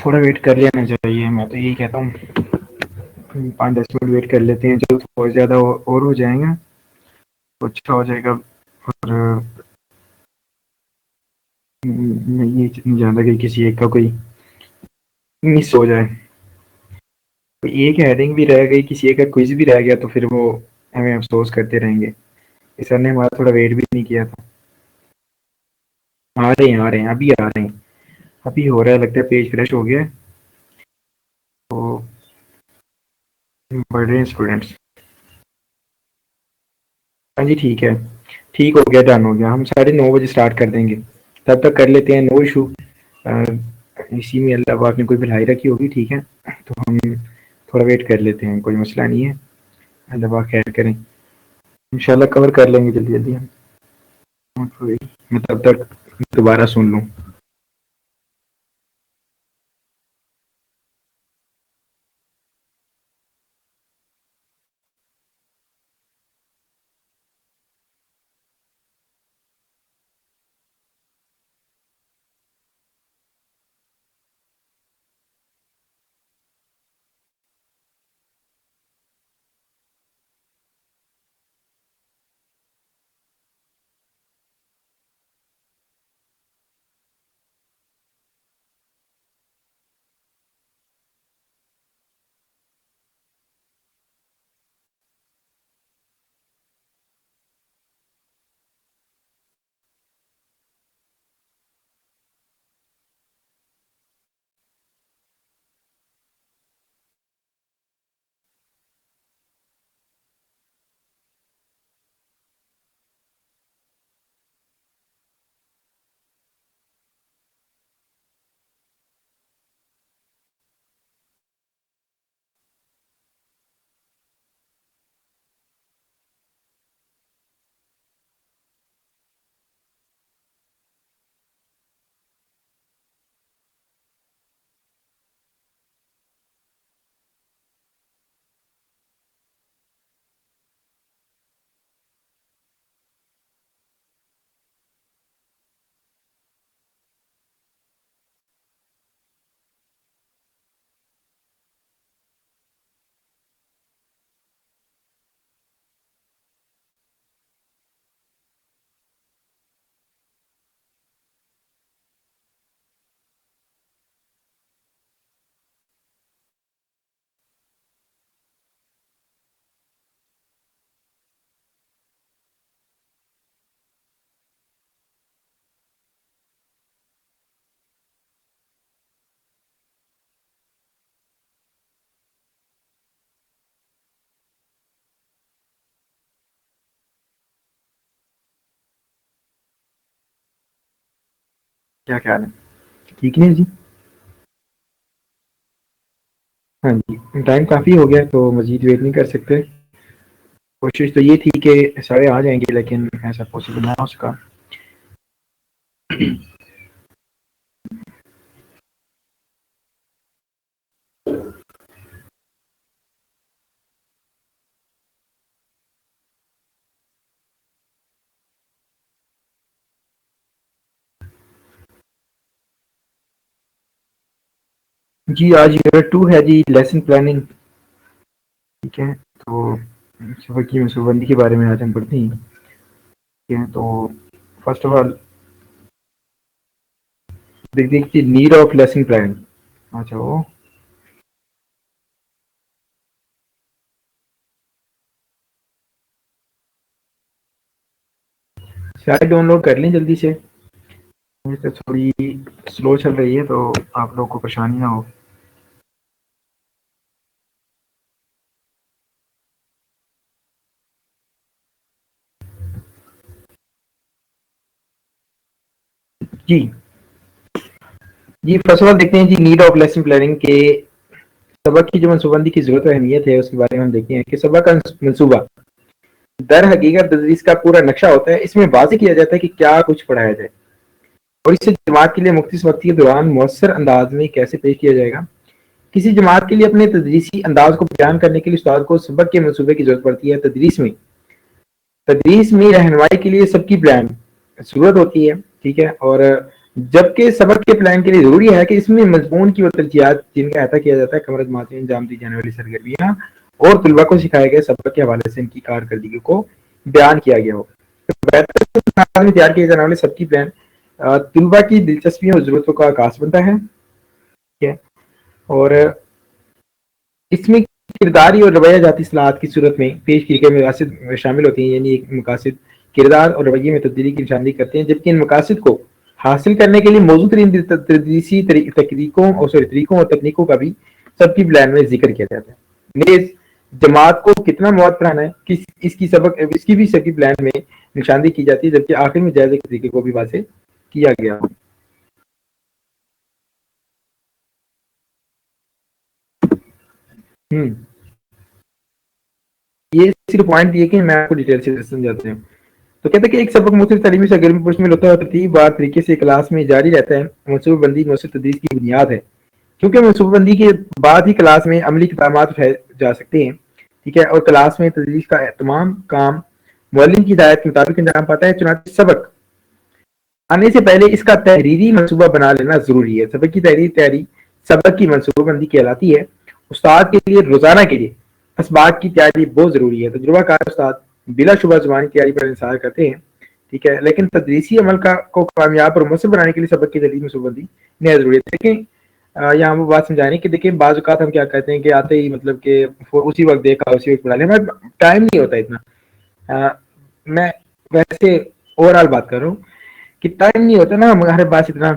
تھوڑا ویٹ کر لینا چاہیے، میں تو یہی کہتا ہوں 5-10 منٹ ویٹ کر لیتے ہیں، جو بہت زیادہ اور ہو جائیں گا تو اچھا ہو جائے گا. اور میں یہ نہیں جانتا کہ کسی ایک کا کوئی مس ہو جائے. ایک ہیڈنگ بھی رہ گئی، کسی ایک کا کوئز بھی رہ گیا تو پھر وہ ہمیں افسوس کرتے رہیں گے. اس سر نے ہمارا تھوڑا ویٹ بھی نہیں کیا تھا. آ رہے ہیں ابھی آ رہے ہیں، ابھی ہو رہا ہے، لگتا ہے پیج فریش ہو گیا تو پڑھ رہے ہیں اسٹوڈینٹس. ہاں جی ٹھیک ہے، ٹھیک ہو گیا، ڈن ہو گیا. ہم 9:30 اسٹارٹ کر دیں گے، تب تک کر لیتے ہیں. No issue. اسی میں اللہ پاک نے کوئی بھلائی رکھی ہوگی. ٹھیک ہے تو ہم تھوڑا ویٹ کر لیتے ہیں، کوئی مسئلہ نہیں ہے. اللہ پاک خیر کریں، انشاءاللہ کور کر لیں گے جلدی جلدی ہم. میں تب تک دوبارہ سن لوں. کیا خیال ہے؟ ٹھیک نہیں جی؟ ہاں جی ٹائم کافی ہو گیا تو مزید ویٹ نہیں کر سکتے. کوشش تو یہ تھی کہ سارے آ جائیں گے لیکن ایسا پاسبل نہ ہو سکا. جی آج یونٹ 2 ہے جی، لیسن پلاننگ. ٹھیک ہے تو صبح کی منصوبہ بندی کے بارے میں آج ہم پڑھتے ہیں. ٹھیک ہے تو فرسٹ آف آل دیکھتے ہیں نیڈ آف لیسن پلان. اچھا وہ سارے ڈاؤن لوڈ کر لیں جلدی سے. تو تھوڑی سلو چل رہی ہے تو آپ لوگ کو پریشانی نہ ہو. جی جی فرسٹ آف آل دیکھتے ہیں جی نیڈ آف لیسن پلاننگ کے سبق کی جو منصوبہ بندی کی ضرورت و اہمیت ہے اس کے بارے میں ہم دیکھتے ہیں کہ سبق کا منصوبہ در حقیقت تدریس کا پورا نقشہ ہوتا ہے. اس میں واضح کیا جاتا ہے کہ کیا کچھ پڑھایا جائے اور اسے جماعت کے لیے مختص وقت کے دوران مؤثر انداز میں کیسے پیش کیا جائے گا. کسی جماعت کے لیے اپنے تدریسی انداز کو بیان کرنے کے لیے استاد کو سبق کے منصوبے کی ضرورت پڑتی ہے. تدریس میں رہنمائی کے لیے سب کی پلان ضرورت ہوتی ہے. ٹھیک ہے اور جبکہ سبق کے پلان کے لیے ضروری ہے کہ اس میں مضمون کی وہ ترجیحات جن کا احاطہ کیا جاتا ہے کمر جماعت میں انجام دی جانے والی سرگرمیاں اور طلباء کو سکھائے گئے سبق کے حوالے سے ان کی کارکردگی کو بیان کیا گیا ہو. بہتر میں تیار کیے جانے والے سب کی پلان طلباء کی دلچسپیوں اور ضرورتوں کا عکاس بنتا ہے. ٹھیک ہے. اور اس میں کرداری اور رویہ جاتی اصلاحات کی صورت میں پیش کیے گئے مقاصد شامل ہوتی ہیں. یعنی ایک مقاصد کردار اور رویے میں تبدیلی کی نشاندہی کرتے ہیں جبکہ ان مقاصد کو حاصل کرنے کے لیے موزوں ترین تدریسی طریقوں اور تکنیکوں کا بھی سب کی پلان میں ذکر کیا جاتا ہے. نیز جماعت کو کتنا مواد پڑھانا ہے اس کی بھی سب کی پلان میں نشاندہی کی جاتی ہے جبکہ آخر میں جائزے کے طریقے کو بھی واضح کیا گیا. یہ صرف پوائنٹ یہ کہ میں آپ کو ڈیٹیل سے سمجھاتے ہیں. تو کہتے ہیں کہ ایک سبق مختلف تعلیمی سرگرمی پر مشتمل ہوتا ہے اور ترتیب بار طریقے سے کلاس میں جاری رہتا ہے. منصوبہ بندی مؤثر تدریس کی بنیاد ہے کیونکہ منصوبہ بندی کے بعد ہی کلاس میں عملی اقدامات اٹھائے جا سکتے ہیں. ٹھیک ہے. اور کلاس میں تدریس کا تمام کام معلم کی ہدایت کے مطابق انجام پاتا ہے. چنانچہ سبق آنے سے پہلے اس کا تحریری منصوبہ بنا لینا ضروری ہے. سبق کی تحریر سبق کی منصوبہ بندی کہلاتی ہے. استاد کے لیے روزانہ کے لیے اسباق کی تیاری بہت ضروری ہے. تجربہ کار استاد بلا شبہ زبان کی تیاری پر انحصار کرتے ہیں. ٹھیک ہے. لیکن تدریسی عمل کو کامیاب اور مؤثر بنانے کے لیے سبق کی تحریر منصوبہ بندی نہایت ضروری ہے. دیکھیں یہاں وہ بات سمجھا رہے ہیں کہ دیکھیں بعض اوقات ہم کیا کہتے ہیں کہ آتے ہی مطلب کہ اسی وقت دیکھا اسی وقت بنا لیا. ہمیں ٹائم نہیں ہوتا اتنا. میں ویسے اوور آل بات کر رہا ہوں کہ ٹائم نہیں ہوتا نا ہمارے پاس اتنا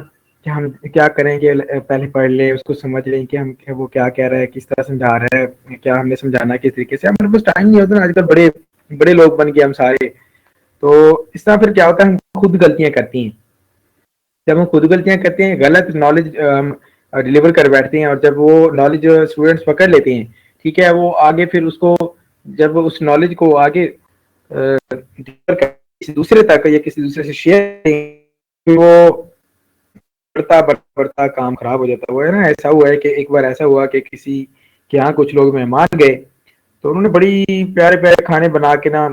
کہ ہم کیا کریں کہ پہلے پڑھ لیں اس کو سمجھ لیں کہ ہم وہ کیا کہہ رہا ہے کس طرح سمجھا رہا ہے کیا ہم نے سمجھانا ہے کس طریقے سے. ہمارے پاس ٹائم نہیں ہوتا نا. آج کل بڑے بڑے لوگ بن گئے ہم سارے. تو اس طرح پھر کیا ہوتا ہے ہم خود غلطیاں کرتی ہیں. جب ہم خود غلطیاں کرتے ہیں غلط نالج ڈلیور کر بیٹھتے ہیں اور جب وہ نالج اسٹوڈینٹس پکڑ لیتے ہیں ٹھیک ہے وہ آگے پھر اس کو جب اس نالج کو آگے کسی دوسرے تک یا کسی دوسرے سے شیئر وہ بڑھتا کام خراب ہو جاتا ہے. وہ ہے نا ایسا ہوا ہے کہ ایک بار ایسا ہوا کہ کسی کے یہاں کچھ لوگ مہمان گئے تو انہوں نے بڑی پیارے پیارے کھانے بنا کے نا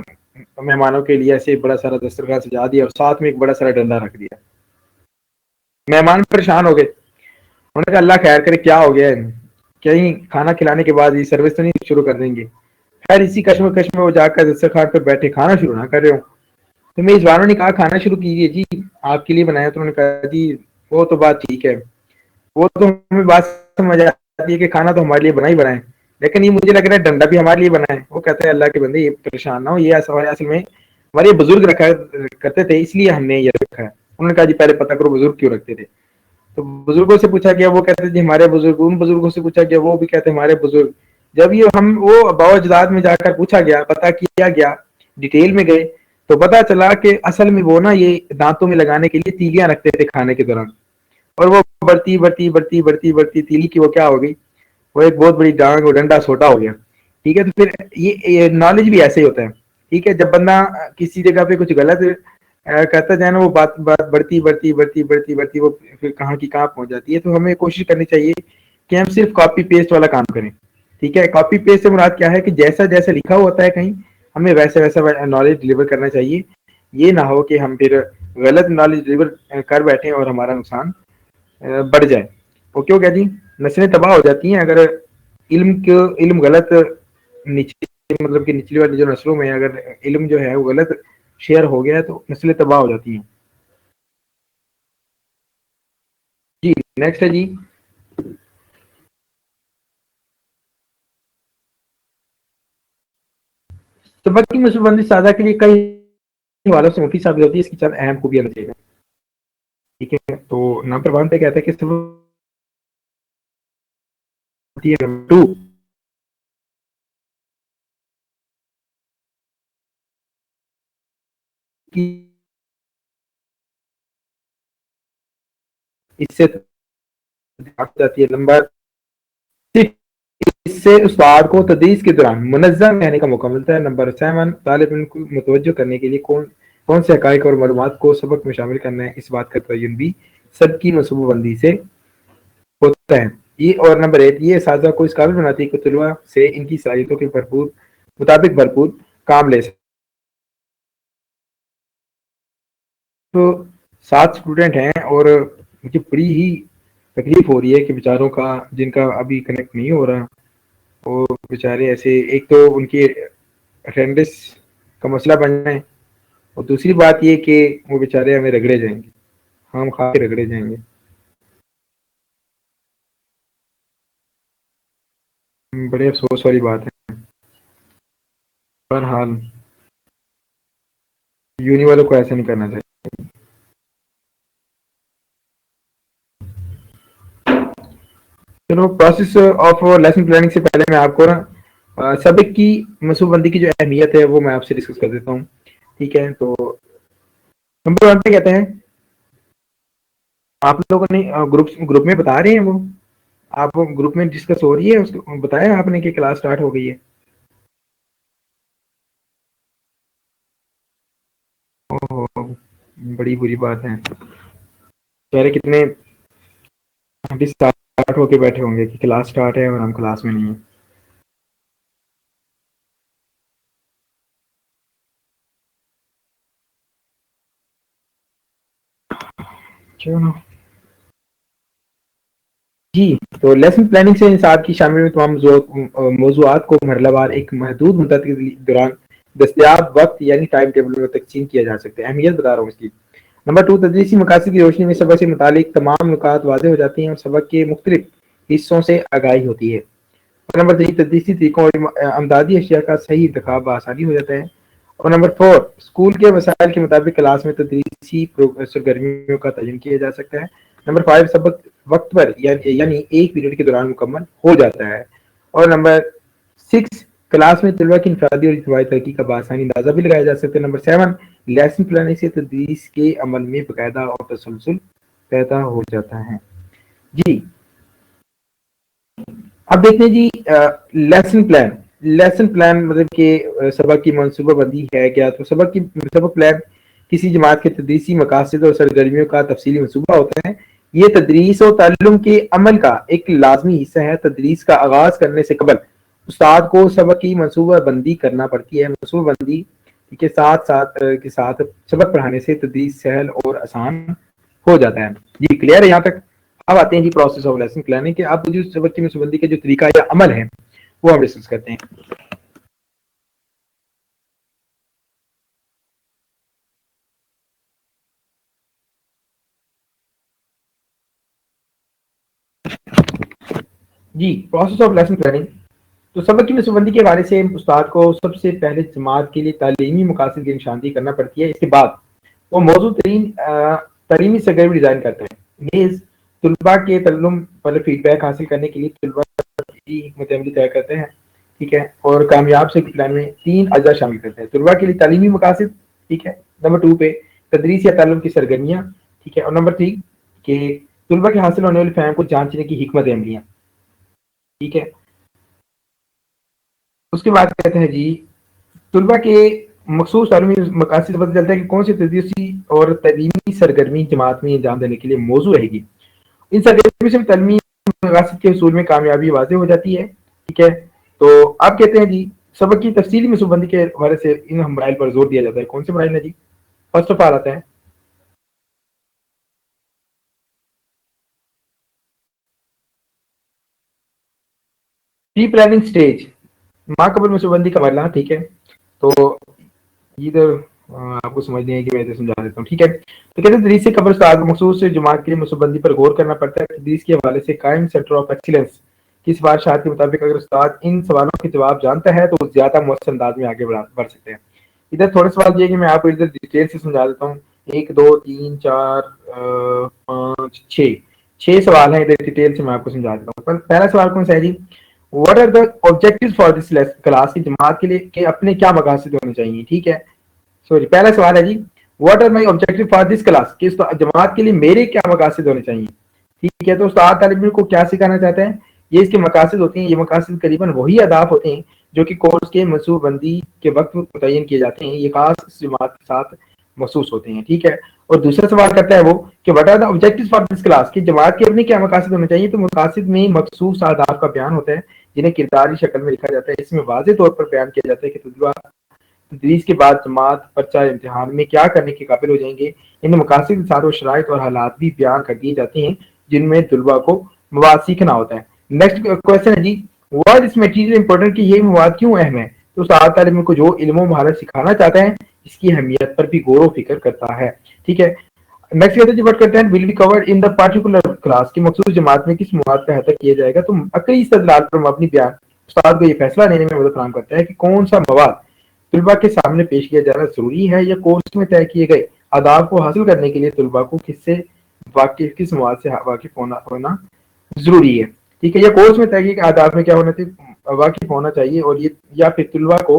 مہمانوں کے لیے ایسے بڑا سارا دسترخوان سجا دیا اور ساتھ میں ایک بڑا سارا ڈنڈا رکھ دیا. مہمان پریشان ہو گئے. انہوں نے کہا اللہ خیر کرے کیا ہو گیا ہے کہیں کھانا کھلانے کے بعد یہ سروس تو نہیں شروع کر دیں گے. خیر اسی کشمکش میں وہ جا کر دسترخوان پہ بیٹھے کھانا شروع نہ کر رہے ہوں. تو میزبانوں نے کہا کھانا شروع کیجیے جی آپ کے لیے بنایا. تو انہوں نے کہا جی وہ تو بات ٹھیک ہے وہ تو ہمیں بات سمجھ آتی ہے کہ کھانا تو ہمارے لیے بنائے لیکن یہ مجھے لگ رہا ہے ڈنڈا بھی ہمارے لیے بنا ہے. وہ کہتے ہیں اللہ کے بندے یہ پریشان نہ ہو یہ اصل میں ہمارے بزرگ رکھا کرتے تھے اس لیے ہم نے یہ رکھا ہے. انہوں نے کہا جی پہلے پتہ کرو بزرگ کیوں رکھتے تھے. تو بزرگوں سے پوچھا گیا وہ کہتے جی ہمارے بزرگ. ان بزرگوں سے پوچھا گیا وہ بھی کہتے ہمارے بزرگ. جب یہ ہم وہ آباء و اجداد میں جا کر پوچھا گیا پتہ کیا گیا ڈیٹیل میں گئے تو پتا چلا کہ اصل میں وہ نا یہ دانتوں میں لگانے کے لیے تیلیاں رکھتے تھے کھانے کے دوران. اور وہ بڑھتی بڑھتی بڑھتی بڑھتی بڑھتی تیلی کی وہ کیا ہو گئی وہ ایک بہت بڑی ڈانگ اور ڈنڈا چھوٹا ہو گیا. ٹھیک ہے. تو پھر یہ نالج بھی ایسے ہی ہوتا ہے. ٹھیک ہے. جب بندہ کسی جگہ پہ کچھ غلط کرتا جائے نا وہ بات بڑھتی بڑھتی بڑھتی بڑھتی بڑھتی وہ پھر کہاں کی کہاں پہنچ جاتی ہے. تو ہمیں کوشش کرنی چاہیے کہ ہم صرف کاپی پیسٹ والا کام کریں. ٹھیک ہے. کاپی پیسٹ سے مراد کیا ہے کہ جیسا جیسا لکھا ہوا ہوتا ہے کہیں ہمیں ویسا ویسا نالج ڈلیور کرنا چاہیے. یہ نہ ہو کہ ہم پھر غلط نالج ڈلیور کر بیٹھیں اور ہمارا نقصان بڑھ جائے. وہ کیوں کہ جی نسلیں تباہ ہو جاتی ہیں اگر علم غلط مطلب کہ نچلی والی جو نسلوں میں اگر علم جو ہے وہ غلط شیئر ہو گیا ہے تو نسلیں تباہ ہو جاتی ہیں. جی نیکسٹ ہے جی سبق کی منصوبہ بندی سادہ کے لیے کئی حوالوں سے مفید ثابت ہوتی ہے. اس کی چند اہم خوبیاں بتائیے گا. ٹھیک ہے. تو نمبر 1 پہ کہتا ہے کہ نمبر 2 کی اس سے جاتی ہے. نمبر 6 اس سے استاد کو تدریس کے دوران منظم رہنے کا موقع ملتا ہے. نمبر 7 طالب علم کو متوجہ کرنے کے لیے کون سے حقائق اور معلومات کو سبق میں شامل کرنا ہے اس بات کا تعین بھی سب کی منصوبہ بندی سے ہوتا ہے. یہ اور نمبر 8 یہ اساتذہ کو اس قابل بناتی ہے کہ طلباء سے ان کی صلاحیتوں کے مطابق بھرپور کام لے سکے. تو 7 اسٹوڈنٹ ہیں اور مجھے بڑی ہی تکلیف ہو رہی ہے کہ بیچاروں کا جن کا ابھی کنیکٹ نہیں ہو رہا، وہ بیچارے ایسے، ایک تو ان کی اٹینڈنس کا مسئلہ بن جائے، اور دوسری بات یہ کہ وہ بیچارے ہمیں رگڑے جائیں گے، ہم کھا کے رگڑے جائیں گے. بڑے افسوس والی بات ہے. بہرحال یونی والوں کو ایسا نہیں کرنا چاہیے. چلو، پروسیس آف لیسن پلاننگ سے پہلے میں آپ کو نا سبق کی منصوبہ بندی کی جو اہمیت ہے وہ میں آپ سے ڈسکس کر دیتا ہوں. ٹھیک ہے، تو نمبر 1 پہ کہتے ہیں، آپ لوگوں نے گروپ میں بتا رہے ہیں، وہ آپ گروپ میں ڈسکس ہو رہی ہے، اس کو بتایا آپ نے کہ کلاس سٹارٹ ہو گئی ہے. اوہ، بڑی بری بات ہے. پہلے کتنے اسٹارٹ ہو کے بیٹھے ہوں گے کہ کلاس سٹارٹ ہے اور ہم کلاس میں نہیں ہیں. چلو جی، تو لیسن پلاننگ سے نصاب کی شامل میں تمام موضوعات کو مرحلہ وار ایک محدود مدت کے دوران دستیاب وقت یعنی ٹائم ٹیبل میں تقسیم کیا جا سکتا ہے. اہمیت بتا رہا ہوں اس کی. نمبر 2، تدریسی مقاصد کی روشنی میں سبق سے متعلق تمام نکات واضح ہو جاتی ہیں اور سبق کے مختلف حصوں سے آگاہی ہوتی ہے. نمبر 3، تدریسی طریقوں اور امدادی اشیاء کا صحیح انتخاب آسانی ہو جاتا ہے. اور نمبر 4، اسکول کے وسائل کے مطابق کلاس میں تدریسی سرگرمیوں کا تعین کیا جا سکتا ہے. نمبر 5، سبق وقت پر یعنی ایک پیریڈ کے دوران مکمل ہو جاتا ہے. اور نمبر 6، کلاس میں طلبہ کی انفرادی اور اجتماعی ترقی کا بآسانی اندازہ بھی لگایا جا سکتا ہے. نمبر 7، لیسن پلاننگ سے تدریس کے عمل میں باقاعدہ اور تسلسل پیدا ہو جاتا ہے. جی، اب دیکھتے ہیں جی، لیسن پلان مطلب کہ سبق کی منصوبہ بندی ہے کیا؟ تو سبق پلان کسی جماعت کے تدریسی مقاصد اور سرگرمیوں کا تفصیلی منصوبہ ہوتا ہے. یہ تدریس و تعلم کے عمل کا ایک لازمی حصہ ہے. تدریس کا آغاز کرنے سے قبل استاد کو سبق کی منصوبہ بندی کرنا پڑتی ہے. منصوبہ بندی کے ساتھ سبق پڑھانے سے تدریس سہل اور آسان ہو جاتا ہے. جی، کلیئر ہے یہاں تک؟ اب آتے ہیں جی پروسیس آف لیسن پلاننگ کے. اب جو سبق کی منصوبہ بندی کا جو طریقہ یا عمل ہے وہ ہم ڈسکس کرتے ہیں. جی، پروسیس آف لیسن پلاننگ. تو سبق کی منصوبہ بندی کے حوالے سے استاد کو سب سے پہلے جماعت کے لیے تعلیمی مقاصد کی نشاندہی کرنا پڑتی ہے. اس کے بعد وہ موضوع ترین تعلیمی سرگرمی ڈیزائن کرتے ہیں. نیز طلباء کے تعلم پر فیڈ بیک حاصل کرنے کے لیے طلباء کی حکمت عملی طے کرتے ہیں. ٹھیک ہے، اور کامیاب سے پلان میں 3 اجزاء شامل کرتے ہیں. طلباء کے لیے تعلیمی مقاصد. ٹھیک ہے. نمبر 2 پہ تدریس یا تعلم کی سرگرمیاں. ٹھیک ہے. اور نمبر 3 کہ طلباء کے حاصل ہونے والے فہم کو جانچنے کی حکمت عملیاں. ٹھیک ہے. اس کے بعد کہتے ہیں جی، طلباء کے مخصوص تعلیمی مقاصد سے پتہ چلتا ہے کہ کون سی تدریسی اور تعلیمی سرگرمی جماعت میں انجام دینے کے لیے موضوع رہے گی. ان سرگرمی سے تعلیمی مقاصد کے حصول میں کامیابی واضح ہو جاتی ہے. ٹھیک ہے. تو آپ کہتے ہیں جی، سبق کی تفصیلی منصوبہ بندی کے حوالے سے ان مراحل پر زور دیا جاتا ہے. کون سے مراحل ہیں جی؟ فرسٹ آف آل آتا ہے پری پلاننگ سٹیج، ماں قبل منصوبہ بندی کا مرحلہ. ٹھیک ہے. تو ادھر آپ کو سمجھنے ہے کہ میں ادھر سمجھا دیتا ہوں. ٹھیک ہے. تو کہتے ہیں تدریس سے قبل استاد مخصوص جماعت کے منصوبہ بندی پر غور کرنا پڑتا ہے. تدریس کے حوالے سے قائم سینٹر آف ایکسیلنس کی سفارشات کے مطابق اگر استاد ان سوالوں کے جواب جانتا ہے تو زیادہ مؤثر انداز میں آگے بڑھ سکتے ہیں. ادھر تھوڑے سوال یہ کہ میں آپ کو ادھر ڈیٹیل سے سمجھا دیتا ہوں. 1 2 3 4 5 6 سوال ہیں. ادھر ڈیٹیل سے میں آپ کو سمجھا دیتا ہوں. پہلا سوال کون سا ہے جی؟ What are the objective for this class? کی جماعت کے لیے کہ اپنے کیا مقاصد ہونے چاہیے. ٹھیک ہے. سوری، پہلا سوال ہے جی، what are my objective for this class? کہ جماعت کے لیے میرے کیا مقاصد ہونے چاہیے. ٹھیک ہے. تو استاد طالب علم کو کیا سکھانا چاہتے ہیں؟ یہ اس کے مقاصد ہوتے ہیں. یہ مقاصد قریباً وہی اہداف ہوتے ہیں جو کہ کورس کے منصوبہ بندی کے وقت متعین کیے جاتے ہیں. یہ خاص جماعت کے ساتھ مخصوص ہوتے ہیں. ٹھیک ہے. اور دوسرا سوال کرتا ہے وہ کہ what are the objective for this class? کی جماعت کے اپنے کیا مقاصد ہونے چاہیے. تو مقاصد میں مخصوص اہداف کا بیان ہوتا ہے جنہیں کرداری شکل میں لکھا جاتا ہے. اس میں واضح طور پر بیان کیا جاتا ہے کہ تدریس کے بعد جماعت پرچہ امتحان میں کیا کرنے کے قابل ہو جائیں گے، ان مقاصد کے ساتھ وہ شرائط اور حالات بھی بیان کر دیے جاتے ہیں جن میں طلباء کو مواد سیکھنا ہوتا ہے۔ نیکسٹ کوشچن ہے جی، وائی دس مٹیریل امپورٹنٹ، کہ یہ مواد کیوں اہم ہے؟ تو استاد طالب علم کو جو علم و مہارت سکھانا چاہتا ہے اس کی اہمیت پر بھی غور و فکر کرتا ہے، ٹھیک ہے۔ نیکسٹ کہتے ہیں بات کرتے ہیں will be covered in the particular class, کی مخصوص جماعت میں کس مواد کا احاطہ کیا جائے گا۔ تو عقلی استدلال پر مبنی بیان استاد کو یہ فیصلہ لینے میں مدد فراہم کرتا ہے کہ کون سا مواد طلباء کے سامنے پیش کیا جانا ضروری ہے، یا کورس میں طے کیے گئے آداب کو حاصل کرنے کے لیے طلباء کو کس مواد سے واقف ہونا ضروری ہے، ٹھیک ہے۔ یا کورس میں طے کیے آداب میں کیا ہونا چاہیے، واقف ہونا چاہیے، اور یہ یا پھر طلباء کو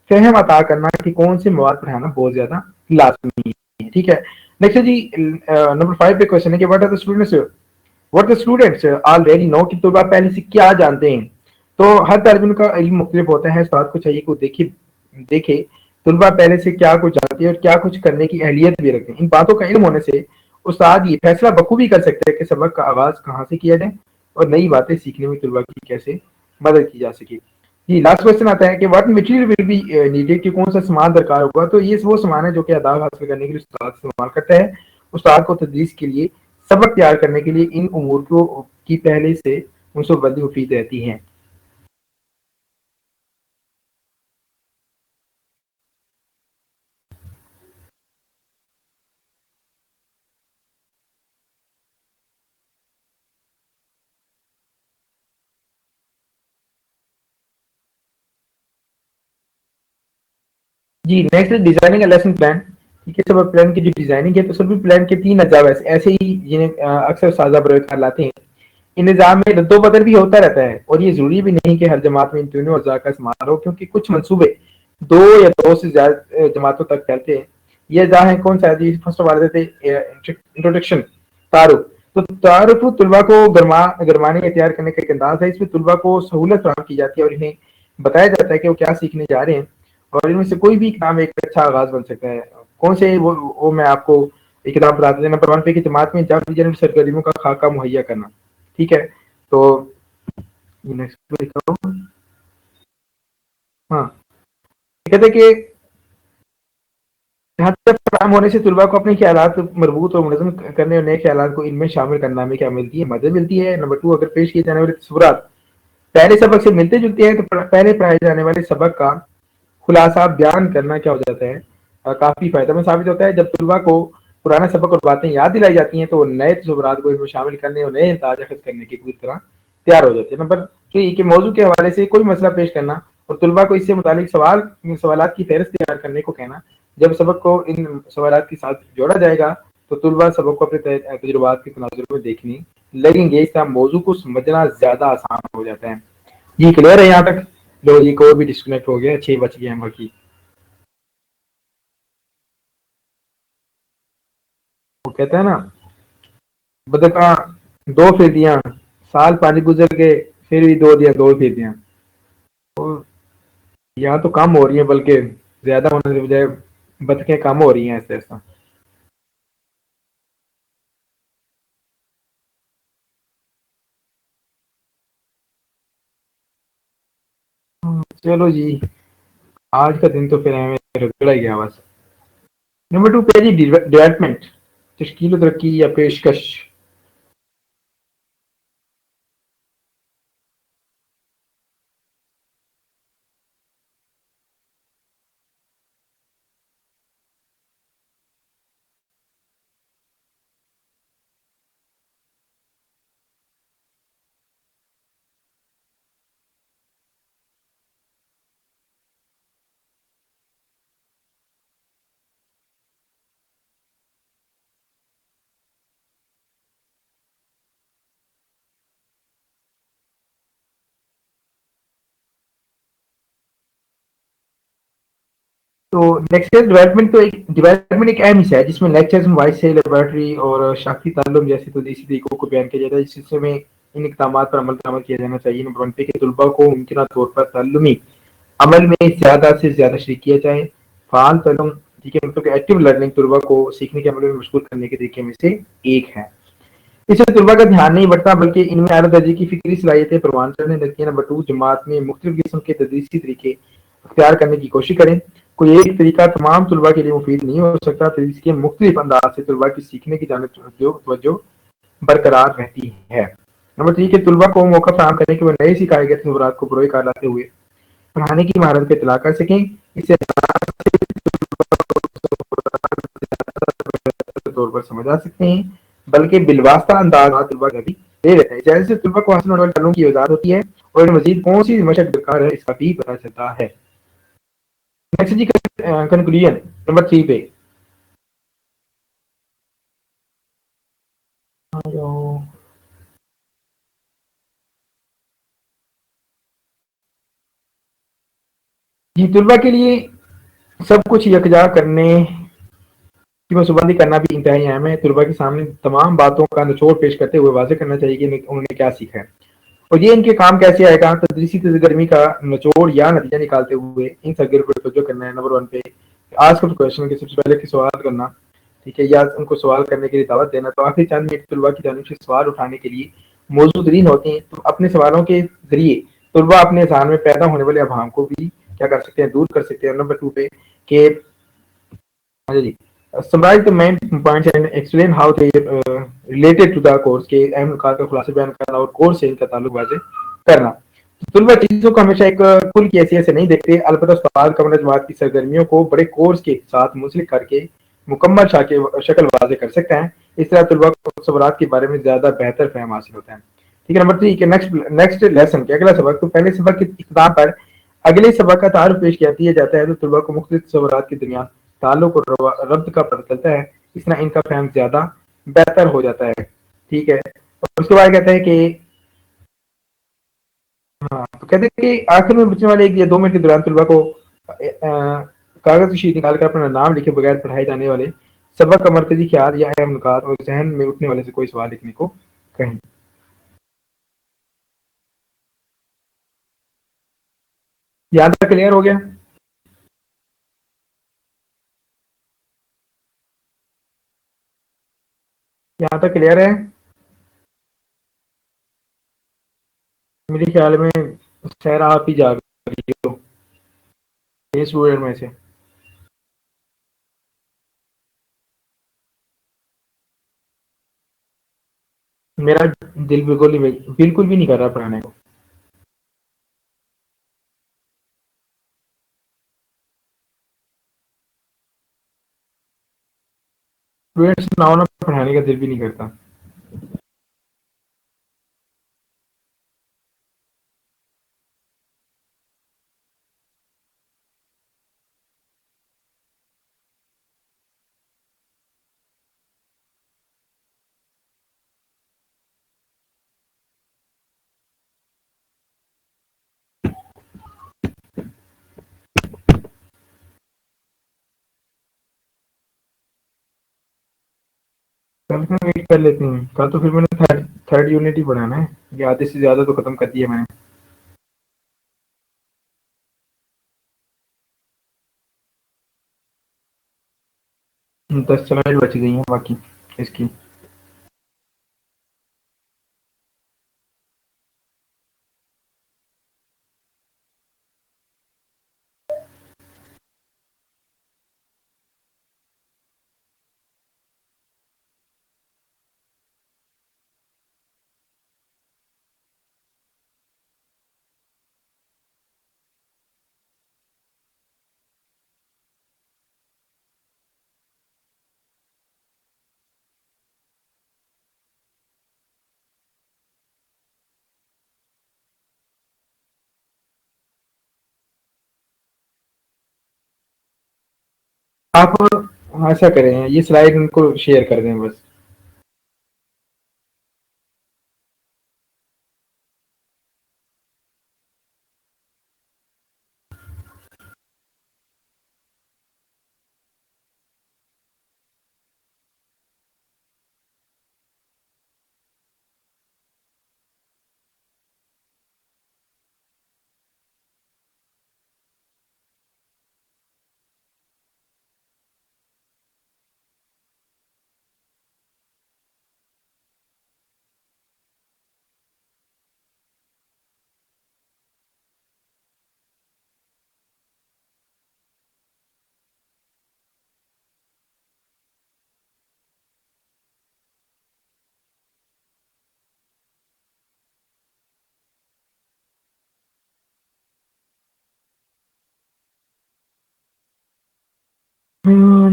فہم عطا کرنا کہ کون سے مواد پڑھانا بہت زیادہ لازمی ہے، ٹھیک ہے۔ نیکسٹ جی نمبر 5 پہ کوشچن ہے کہ what the students already know، کہ طلباء پہلے سے کیا جانتے ہیں۔ تو ہر طالب علم کا علم مختلف ہوتا ہے، استاد کو چاہیے کہ دیکھے طلباء پہلے سے کیا کچھ جانتے ہیں اور کیا کچھ کرنے کی اہلیت بھی رکھتے ہیں۔ ان باتوں کا علم ہونے سے استاد یہ فیصلہ بخوبی کر سکتے ہیں کہ سبق کا آغاز کہاں سے کیا جائے اور نئی باتیں سیکھنے میں طلباء کی کیسے مدد کی جا سکے۔ جی لاسٹ کوشچن آتا ہے کہ what material will be needed, کہ کون سا سامان درکار ہوگا۔ تو یہ وہ سامان ہے جو کہ آداب حاصل کرنے کے لیے استاد استعمال کرتا ہے۔ استاد کو تدریس کے لیے سبق تیار کرنے کے لیے ان امور کی پہلے سے منصوبہ بندی مفید رہتی ہے۔ جی نیکسٹ ڈیزائننگ لیسن پلان، ٹھیک ہے۔ سب پلان کی جو ڈیزائننگ ہے تو سبھی پلان کے 3 اجزاء ایسے ہی جنہیں اکثر سازہ بروئے کر لاتے ہیں۔ ان نظام میں رد و بدل بھی ہوتا رہتا ہے، اور یہ ضروری بھی نہیں کہ ہر جماعت میں ان تینوں اجزاء کا استعمال ہو، کیونکہ کچھ منصوبے 2 یا 2 سے زیادہ جماعتوں تک پھیلتے ہیں۔ یہ اجزاء ہیں کون سا ہے؟ فرسٹ آف آل انٹروڈکشن، تعارف۔ تو تعارف طلباء کو گرمانے یا تیار کرنے کا ایک انداز ہے، اس میں طلباء کو سہولت فراہم کی جاتی ہے اور انہیں بتایا جاتا ہے کہ وہ کیا سیکھنے جا رہے ہیں، اور ان میں سے کوئی بھی کام ایک اچھا آغاز بن سکتا ہے۔ کون سے وہ میں آپ کو ایک کتاب بتا دیتا ہوں۔ نمبر 1 پہ کہ جماعت میں جانب سرگرمیوں کا خاکہ مہیا کرنا، ٹھیک ہے۔ تو نیکسٹ پہ لکھا ہوں، ہاں کہتے ہیں کہ ہدف فراہم ہونے سے طلباء کو اپنے خیالات مربوط اور منظم کرنے اور نئے خیالات کو ان میں شامل کرنا میں کیا ملتی ہے؟ مدد ملتی ہے۔ نمبر 2 اگر پیش کیے جانے والے تصورات پہلے سبق سے ملتے جلتے ہیں تو پہلے پڑھائے جانے والے سبق کا خلاصہ بیان کرنا کیا ہو جاتا ہے، کافی فائدہ مند ثابت ہوتا ہے۔ جب طلباء کو پرانا سبق اور باتیں یاد دلائی جاتی ہیں تو وہ نئے تصورات کو ان میں شامل کرنے اور نئے انداز اخذ کرنے کی پوری طرح تیار ہو جاتے ہیں۔ نمبر 3 کہ موضوع کے حوالے سے کوئی مسئلہ پیش کرنا اور طلباء کو اس سے متعلق سوالات کی فہرست تیار کرنے کو کہنا۔ جب سبق کو ان سوالات کے ساتھ جوڑا جائے گا تو طلباء سبق کو اپنے تجربات کے تناظر میں دیکھنے لگیں گے، اس طرح موضوع کو سمجھنا زیادہ آسان ہو جاتا ہے۔ جی کلیئر ہے یہاں تک؟ لو جی کوئی بھی ڈسکنیکٹ ہو گیا، 6 بچ گئے ہیں باقی۔ وہ کہتا ہے نا بدکا 2 پھیرتیاں، سال 5 گزر گئے پھر بھی 2 پھیرتیاں۔ یہاں تو کم ہو رہی ہیں، بلکہ زیادہ ہونے کے بجائے بتکیں کم ہو رہی ہیں ایسا ایسا۔ چلو جی آج کا دن تو پھر ہمیں رگڑا ہی گیا بس۔ نمبر 2 پہ جی ڈیولپمنٹ، تشکیل و ترقی یا پیشکش۔ تو لیکچر ڈیولپمنٹ ایک اہم حصہ ہے جس میں لیکچرز، مباحث، لیبارٹری اور شاخصی تعلم جیسے تدریسی طریقوں کو بیان کیا جاتا ہے۔ اس سلسلے میں ان اقدامات پر عمل کیا جانا چاہیے۔ نمبر 1 پہ کہ طلباء کو ممکنہ طور پر تعلمی عمل میں زیادہ سے زیادہ شریک کیا جائے۔ فعال تعلم، ٹھیک ہے، مطلب کہ ایکٹیو لرننگ طلباء کو سیکھنے کے عمل میں مشغول کرنے کے طریقے میں سے ایک ہے۔ اس سے طلباء کا دھیان نہیں بڑھتا بلکہ ان میں اعلیٰ درجے کی فکری صلاحیتیں پروان چڑھنے لگتی ہیں۔ نمبر 2 جماعت میں مختلف قسم کے تدریسی طریقے اختیار کرنے کی کوشش کریں کوئی ایک طریقہ تمام طلباء کے لیے مفید نہیں ہو سکتا، تو اس کے مختلف انداز سے طلباء کی سیکھنے کی جانب توجہ برقرار رہتی ہے۔ نمبر 3 کہ طلباء کو موقع فراہم کریں کہ وہ نئے سکھائے گئے خبرات کو بروئے کار لاتے ہوئے پڑھانے کی مہارت پہ اطلاع کر سکیں۔ اس سے طور پر سمجھ آ سکتے ہیں، بلکہ بالواسطہ انداز طلباء کا بھی دے رہتے ہیں، جیسے طلباء کو حاصل ہونے والے تعلم کی وضاحت ہوتی ہے اور مزید کون سی مشق درکار ہے اس کا بھی پتہ چلتا ہے۔ نیکسٹ جی کنکلوژن نمبر 3 پہ جی طلباء کے لیے سب کچھ یکجا کرنے کی منصوبہ کرنا بھی انتہائی اہم ہے۔ طلباء کے سامنے تمام باتوں کا نچوڑ پیش کرتے ہوئے واضح کرنا چاہیے کہ انہوں نے کیا سیکھا ہے اور یہ ان کے کام کیسے آئے گا۔ تدریسی سرگرمی کا نچوڑ یا نتیجہ نکالتے ہوئے ان سرگرمیوں پر توجہ کرنا ہے۔ نمبر 1 پہ آج کا کوشچن کے سب سے پہلے سوال کرنا، ٹھیک ہے، یا ان کو سوال کرنے کے لیے دعوت دینا۔ تو آخری چند منٹ طلباء کی جانب سے سوال اٹھانے کے لیے موضوع ترین ہوتے ہیں۔ تو اپنے سوالوں کے ذریعے طلباء اپنے ذہن میں پیدا ہونے والے ابہام کو بھی کیا کر سکتے ہیں، دور کر سکتے ہیں۔ نمبر 2 پہ کہ جی summarize the main points and explain how they related to the course کے اہم نکات کا خلاصہ بیان کرنا اور کورس سے ان کا تعلق واضح کرنا۔ طلباء چیزوں کو ہمیشہ ایک کل کی حیثیت سے نہیں دیکھتے، البتہ استاد قمر جماعت کی سرگرمیوں کو بڑے کورس کے ساتھ منسلک کر کے مکمل شکل واضح کر سکتا ہے۔ اس طرح طلباء کو تصورات کے بارے میں زیادہ بہتر فہم حاصل ہوتا ہے۔ ٹھیک ہے، نمبر 3 کہ نیکسٹ لیسن کے اگلا سبق، تو پہلے سبق کے اختتام پر اگلے سبق کا تعارف پیش کیا جاتا ہے، تو طلباء کو مختلف تصورات کے درمیان تعلق اور ربط کا پتہ چلتا ہے، اس طرح ان کا فہم زیادہ بہتر ہو جاتا ہے۔ ٹھیک ہے، اور اس کے بعد کہتے ہیں کہ ہاں تو کہتے ہیں کہ آخر میں بچنے والے 1 یا 2 منٹ کے دوران طلباء کو کاغذ کی شیٹ نکال کر اپنا نام لکھے بغیر پڑھائے جانے والے سبق کا مرکزی خیال یا اہم نکات اور ذہن میں اٹھنے والے سے کوئی سوال لکھنے کو کہیں۔ یہاں تک کلیئر ہو گیا؟ یہاں تک کلیئر ہے؟ میرے خیال میں خیر آپ ہی جا رہی ہو یہ اسٹوڈنٹ میں سے۔ میرا دل بالکل بھی نہیں کر رہا پڑھانے کو۔ اسٹوڈنٹ سناؤ نا، پڑھانے کا دل بھی نہیں کرتا۔ کل کا ویٹ کر لیتے ہیں، کل تو پھر میں نے تھرڈ یونٹ ہی پڑھانا ہے، یہ آدھے سے زیادہ تو ختم کر دیا میں نے۔ 10 سلائڈ بچ گئی ہیں باقی اس کی۔ آپ ایسا کریں ہیں، یہ سلائڈ ان کو شیئر کر دیں بس۔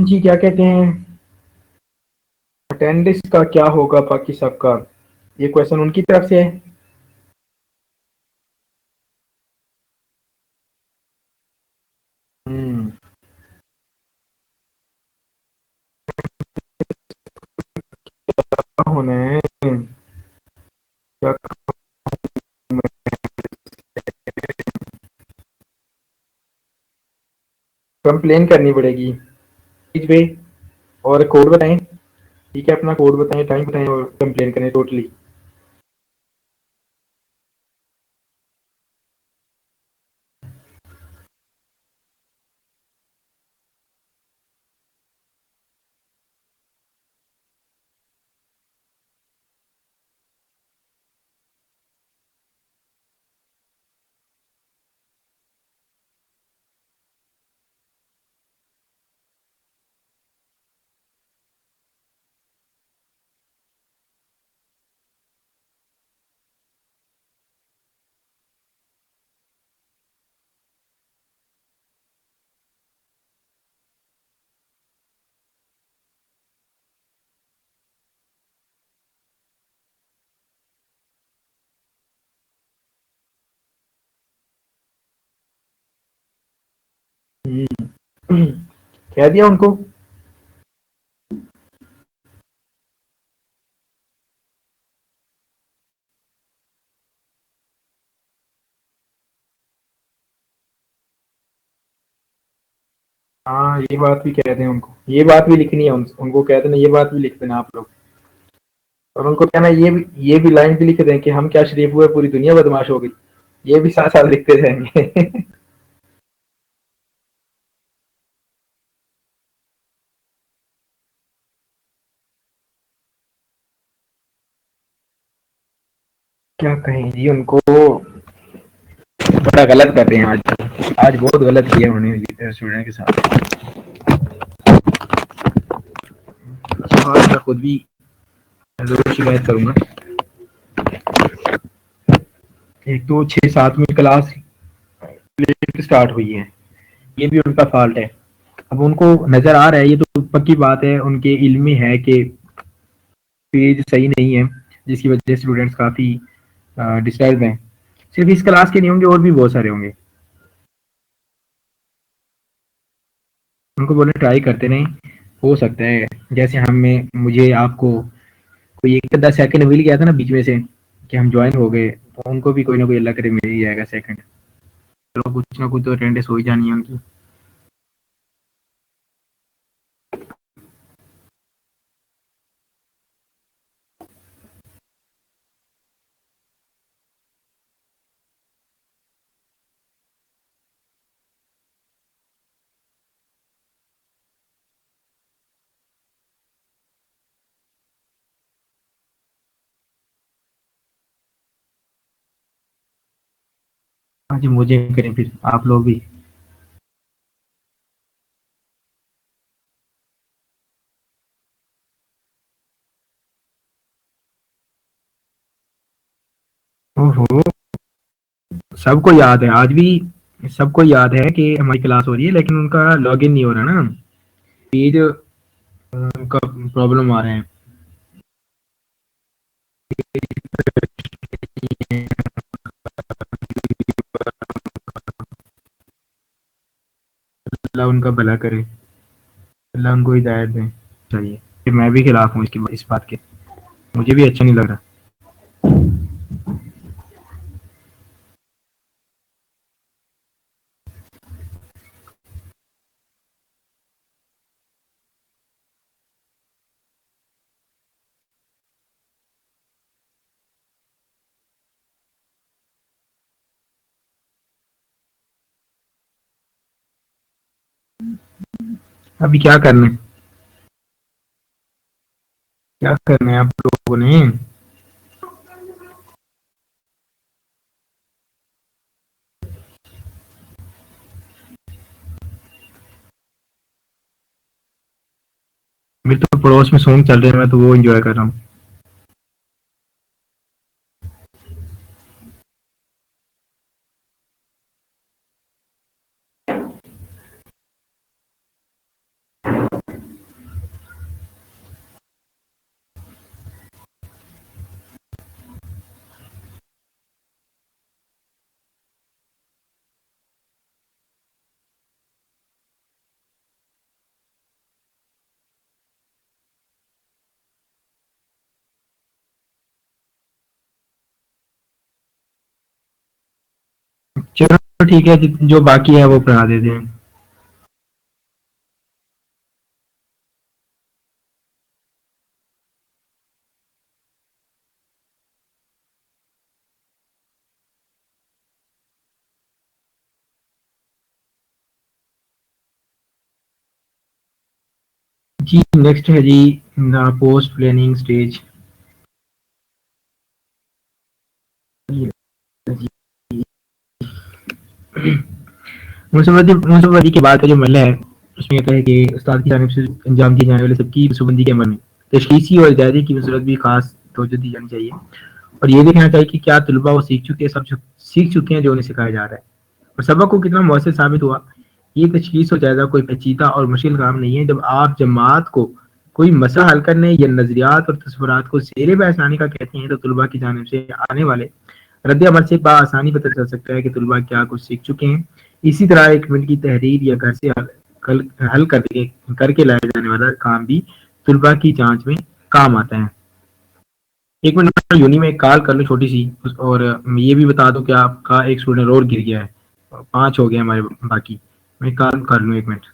جی کیا کہتے ہیں، اٹینڈنس کا کیا ہوگا باقی سب کا، یہ کویشچن ان کی طرف سے ہے. ہوں. ہونا ہے کیا کمپلین کرنی پڑے گی پہ. اور کوڈ بتائیں، ٹھیک ہے اپنا کوڈ بتائیں، ٹائم بتائیں اور کمپلین کریں ٹوٹلی. کہہ دیا ان کو. ہاں یہ بات بھی کہہ دیں ان کو، یہ بات بھی لکھنی ہے ان کو کہہ دینا، یہ بات بھی لکھ دینا آپ لوگ. اور ان کو کہنا یہ بھی لائن بھی لکھ دیں کہ ہم کیا شریف ہوئے پوری دنیا بدماش ہو گئی. یہ بھی ساتھ ساتھ لکھتے جائیں گے. کیا کہیں جی ان کو، بڑا غلط کر رہے ہیں آج کل، آج بہت غلط کیا انہوں نے اسٹوڈنٹ کے ساتھ. آج میں خود بھی ضرور شکایت کروں گا. ایک تو 6 7ویں کلاس لیٹ اسٹارٹ ہوئی ہے، یہ بھی ان کا فالٹ ہے. اب ان کو نظر آ رہا ہے، یہ تو پکی بات ہے ان کے علم میں ہے کہ پیج صحیح نہیں ہے، جس کی وجہ سے اسٹوڈینٹس کافی ڈسٹرب ہیں. صرف اس کلاس کے نہیں ہوں گے، اور بھی بہت سارے ہوں گے. ان کو بولے ٹرائی کرتے نہیں، ہو سکتا ہے جیسے مجھے آپ کو کوئی 1 10 سیکنڈ مل گیا تھا نا بیچ میں سے کہ ہم جوائن ہو گئے، تو ان کو بھی کوئی نہ کوئی اللہ کرے مل ہی جائے گا سیکنڈ. چلو کچھ نہ کچھ تو اٹینڈنس ہو ہی جانی ہے ان کی. ہاں جی مجھے کریں پھر آپ لوگ بھی. اوہو، سب کو یاد ہے آج بھی، سب کو یاد ہے کہ ہماری کلاس ہو رہی ہے، لیکن ان کا لاگ ان نہیں ہو رہا نا، پیج کا پرابلم آ رہے ہیں. اللہ ان کا بھلا کرے، اللہ ان کو ہدایت دیں. چاہیے کہ میں بھی خلاف ہوں اس بات کے، مجھے بھی اچھا نہیں لگ رہا. ابھی کیا کرنا ہے، کیا کرنا ہے آپ لوگوں نے. میرے تو پڑوس میں سونگ چل رہے ہیں، میں تو وہ انجوائے کر رہا ہوں. تو ٹھیک ہے جو باقی ہے وہ پڑھا دیتے ہیں. جی نیکسٹ ہے جی پوسٹ پلاننگ اسٹیج. منصوبہ کی بات کا جو مرحلہ ہے اس میں کہتا ہے کہ استاد کی جانب سے انجام دیے جانے والے سب کی منصوبندی کے عمل میں تشخیصی اور ہدایتی کی صورت بھی خاص توجہ دی جانی چاہیے اور یہ دیکھنا چاہیے کہ کیا طلباء وہ سیکھ چکے ہیں جو انہیں سکھایا جا رہا ہے اور سبق کو کتنا مؤثر ثابت ہوا. یہ تشخیص و جائزہ کوئی پیچیدہ اور مشکل کام نہیں ہے. جب آپ جماعت کو کوئی مسئلہ حل کرنے یا نظریات اور تصورات کو زیر بحث لانے کا کہتے ہیں تو طلباء کی جانب سے آنے والے رد عمل سے بآسانی پتہ چل سکتا ہے کہ طلباء کیا کچھ سیکھ چکے ہیں. اسی طرح ایک منٹ کی تحریر یا گھر سے حل کر کے لایا جانے والا کام بھی طلباء کی جانچ میں کام آتا ہے. ایک منٹ یونی میں ایک کال کر لوں چھوٹی سی اور یہ بھی بتا دوں کہ آپ کا ایک اسٹوڈنٹ اور گر گیا ہے 5 ہو گئے ہمارے باقی. میں کال کر لوں 1 منٹ.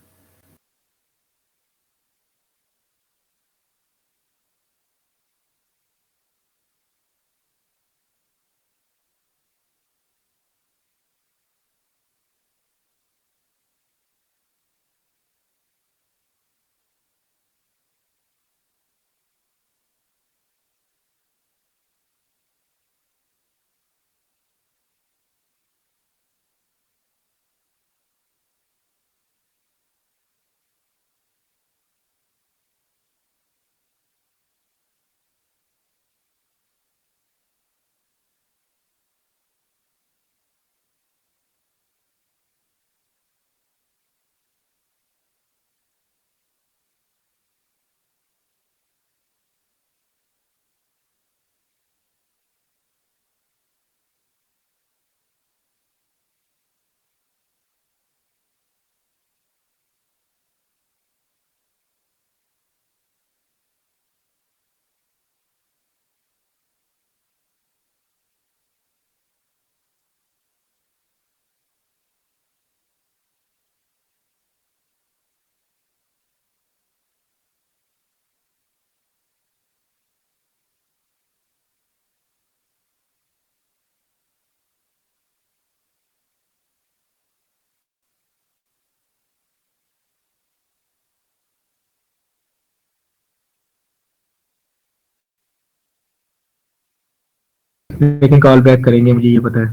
لیکن کال بیک کریں گے مجھے یہ پتا ہے.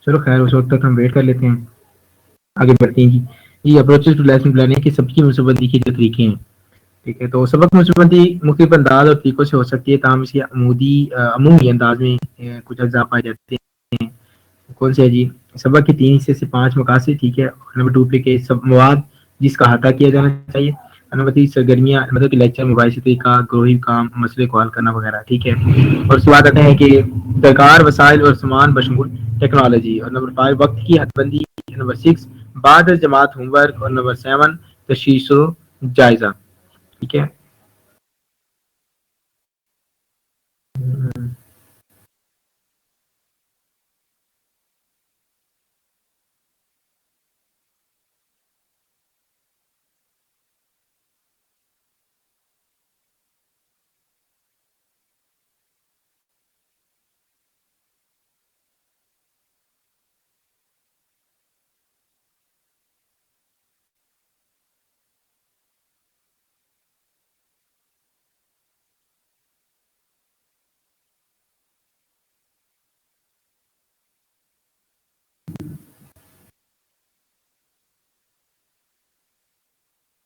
چلو خیر اس وقت تک ہم ویٹ کر لیتے ہیں. آگے بڑھتے ہیں جی. یہ اپروچز ٹو لیسن پلاننگ کی سب کی منصوبہ بندی کے جو طریقے ہیں ٹھیک ہے تو سبق منصوبہ بندی مختلف انداز اور طریقوں سے ہو سکتی ہے تاہم اس کے عمومی انداز میں کچھ اجزاء پائے جاتے ہیں. کون سے ہے جی؟ سبق کے 3 حصے سے 5 مقاصد ٹھیک ہے. نمبر 2 پہ کہ سب مواد جس کا احاطہ کیا جانا چاہیے. نمبر 3 سرگرمیاں مطلب کہ لیکچر مباحثہ طریقہ گروہی کام مسئلے کو حل کرنا وغیرہ ٹھیک ہے. اور اس کے بعد آتے ہیں کہ درکار وسائل اور سامان بشمول ٹیکنالوجی. اور نمبر 5 وقت کی حد بندی. نمبر 6 بعد جماعت ہوم ورک. اور نمبر 7 تشخیص و جائزہ ٹھیک ہے.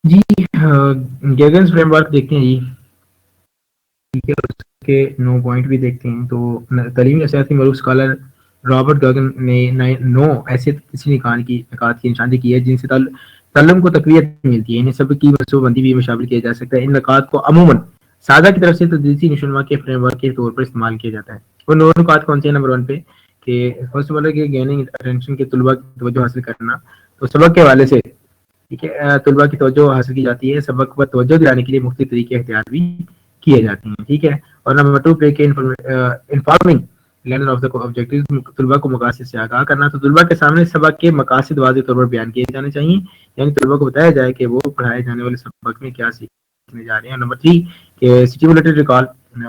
جی گیگنس فریم ورک دیکھتے ہیں جی ٹھیک ہے. اس کے 9 پوائنٹ بھی دیکھتے ہیں تو تعلیمی نفسیاتی معروف اسکالر رابرٹ گگن نے 9 ایسے کسی نکات کی نشاندہی کی ہے جن سے تعلم کو تقویت ملتی ہے. انہیں سب کی منصوبہ بندی بھی میں شامل کیا جا سکتا ہے. ان نکات کو عموماً سادہ کی طرف سے تدریسی نشوونما کے فریم ورک کے طور پر استعمال کیا جاتا ہے. وہ 9 نکات کون سے ہیں؟ نمبر 1 پہ کہ فرسٹ آف آل کہ گیننگ اٹینشن کے طلباء کی توجہ حاصل کرنا. تو سبق کے حوالے سے ٹھیک ہے طلباء کی توجہ حاصل کی جاتی ہے. سبق پر توجہ دلانے کے لیے مختلف طریقے اختیار بھی کیے جاتے ہیں ٹھیک ہے. اور نمبر 2 پہ کہ informing learner of the objective, طلبا کو مقاصد سے آگاہ کرنا. تو طلبا کے سامنے سبق کے مقاصد واضح طور پر بیان کیے جانے چاہیے، یعنی طلبا کو بتایا جائے کہ وہ پڑھائے جانے والے سبق میں کیا سیکھنے جا رہے ہیں. نمبر 3 کہ اسٹیمولیٹڈ ریکال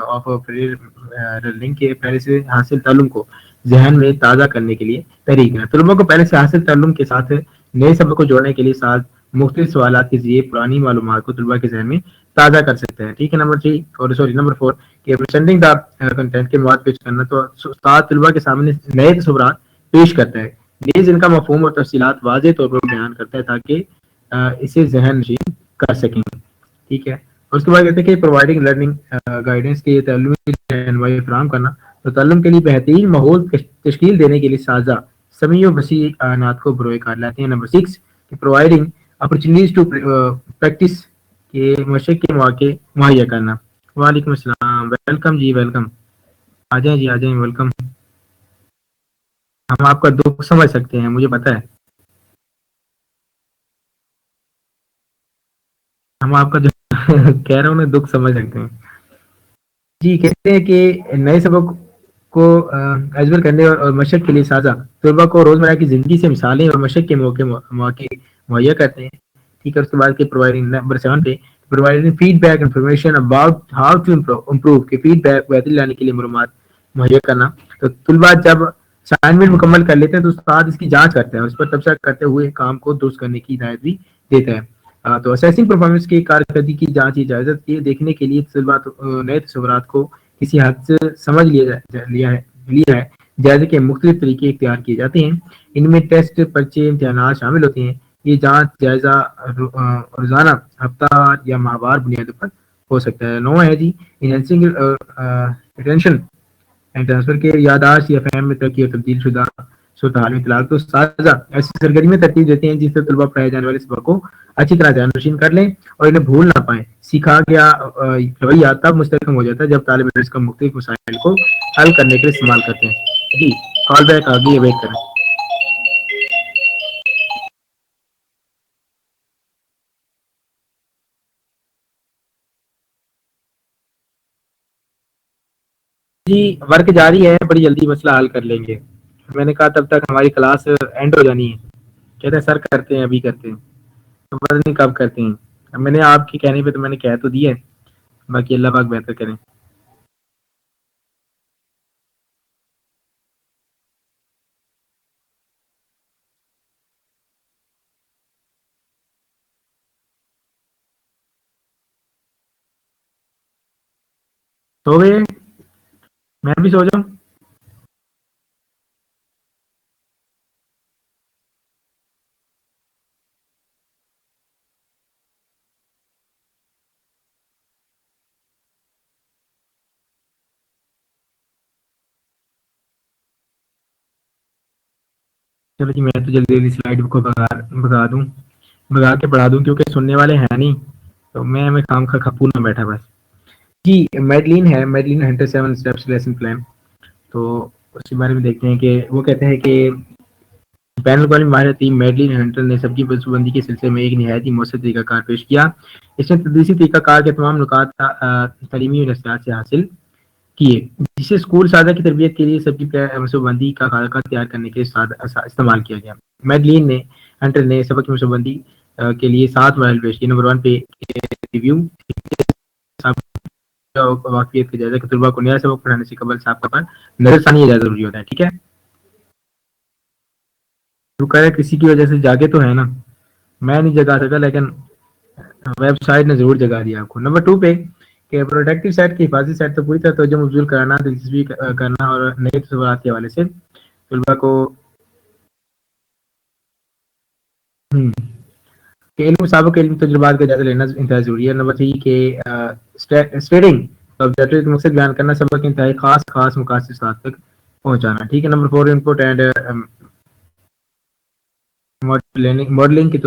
آف لرننگ کے پہلے سے حاصل تعلم کو ذہن میں تازہ کرنے کے لیے تحریک ہے. طلبا کو پہلے سے حاصل تعلم کے ساتھ نئے سبق کو جوڑنے کے لیے ساتھ مختلف سوالات کے ذریعے پرانی معلومات کو طلبا کے ذہن میں تازہ کر سکتے ہیں. ٹھیک ہے. نمبر 4 کہ پریزنٹنگ دا کنٹینٹ کے مواد پیش کرنا. تو استاد طلبا کے سامنے نئے تصورات پیش کرتا ہے، نیز ان کا مفہوم اور تفصیلات واضح طور پر بیان کرتا ہے تاکہ اسے ذہن نشین کر سکیں. ٹھیک ہے. اور اس کے بعد کہتے ہیں کہ پرووائڈنگ لرننگ گائیڈنس کے تعلیمی رہنمائی فراہم کرنا. تو تعلم کے لیے بہترین ماحول تشکیل دینے کے لیے سازہ سمیع و وسیع اعانات کو بروئے کار لاتے ہیں. نمبر 6 کہ پرووائڈنگ اپرچونیٹیز ٹو پریکٹس کے مشق کے مواقع مہیا کرنا. وعلیکم السلام، ویلکم جی، ویلکم. آ جائیں جی، آ جائیں، ویلکم. ہم آپ کا دکھ سمجھ سکتے ہیں، مجھے پتا ہے. ہم آپ کا جو کہہ رہا ہوں نا، دکھ سمجھ سکتے ہیں. جی کہتے ہیں کہ نئے سبق کو اجبر کرنے اور مشق کے لیے سازہ طلبا کو روزمرہ کی زندگی سے مثالیں اور مشق کے مواقع مہیا کرتے ہیں. ٹھیک ہے. اس کے بعد پرووائڈنگ نمبر 7 پہ providing feedback information about how to improve کہ فیڈ بیک بہتری لانے کے لیے معلومات مہیا کرنا. تو طلبا جب اسائنمنٹ مکمل کر لیتے ہیں تو استاد اس کی جانچ کرتے ہیں، اس پر تبصرہ کرتے ہوئے کام کو درست کرنے کی ہدایت بھی دیتا ہے. تو اسیسنگ پرفارمنس کی کارکردگی کی جانچ اجازت یہ دیکھنے کے لیے طلبا نئے تصورات کو کسی حد سے سمجھ لیا ہے. جائزے کے مختلف طریقے اختیار کیے جاتے ہیں، ان میں ٹیسٹ، پرچے، امتحانات شامل ہوتے ہیں. یہ جانچ جائزہ روزانہ، ہفتہ یا ماہوار بنیادوں پر ہو سکتا ہے. 9 ہے جی انہینسنگ ریٹینشن اینڈ ٹرانسفر کے یادداشت یا فہم میں ترقی اور تبدیل شدہ صورتحال میں اطلاق. تو سازہ ایسی سرگرمی میں ترتیب دیتے ہیں جس سے طلبا پڑھائے جانے والے سبق کو اچھی طرح ذہن نشین کر لیں اور انہیں بھول نہ پائیں. سیکھا گیا رویہ تب مستحکم ہو جاتا ہے جب طالب علم اس کا مختلف مسائل کو حل کرنے کے لیے استعمال کرتے ہیں. جی کال بیک آ گئی، ویٹ کریں. جی ورک جاری ہے، بڑی جلدی مسئلہ حل کر لیں گے. میں نے کہا تب تک ہماری کلاس اینڈ ہو جانی ہے. کہتے ہیں سر کرتے ہیں، ابھی کرتے ہیں، تو پتہ نہیں کب کرتے ہیں. اب میں نے آپ کے کہنے پہ تو میں نے کہہ تو دیا ہے، باقی اللہ پاک بہتر کریں. سو گئے؟ میں بھی سو جاؤں؟ چلو جی، میں تو جلدی جلدی سلائڈ کو بگا کے پڑھا دوں کیونکہ سننے والے ہیں نہیں، تو میں کام کا کھپور میں بیٹھا بس. جی میڈلین ہے، میڈلین ہنٹر 7 اسٹیپس لیسن پلان. تو اس کے بارے میں دیکھتے ہیں کہ وہ کہتے ہیں کہ بین الاقوامی ماہر ٹیم میڈلین ہنٹر نے سبکی منصوبہ کے سلسلے میں ایک نہایت ہی مؤثر طریقہ کار پیش کیا. اس نے تدریسی طریقہ کار کے تمام نکات تعلیمی نفسیات سے حاصل کیے، جسے اسکول سادہ کی تربیت کے لیے سب کی منصوبہ بندی کا خاکہ تیار کرنے کے لیے استعمال کیا گیا. میڈلین نے ہنٹر نے سبق کی منصوبہ بندی کے لیے 7 مراحل پیش کیے. نمبر 1 پہ ریویو، واقفیت کا جائزہ کہ طلبا کو نیا سبق پڑھانے سے قبل صاحب پر نظر ثانی جائزہ ضروری ہوتا ہے. ٹھیک ہے. تو کہہ رہے کسی کی وجہ سے جاگے تو ہے نا، میں نہیں جگا سکا لیکن ویب سائٹ نے ضرور جگا دیا آپ کو. نمبر 2 پہ کہ پروڈکٹیو سائٹ کی حفاظتی سائٹ تو پوری طرح توجہ مبذول کرانا، دلچسپی کرنا اور نئے تصورات کے حوالے سے طلبا کو کہ علم مسابق علم تجربات کا جائزہ لینا انتہائی ضروری ہے. نمبر 3 کہ اسٹیڈنگ آبجیکٹو کا مقصد بیان کرنا، سبق کے انتہائی خاص مقاصد استاد تک پہنچانا. ٹھیک ہے. نمبر 4 انپوٹ اینڈ ماڈلنگ کی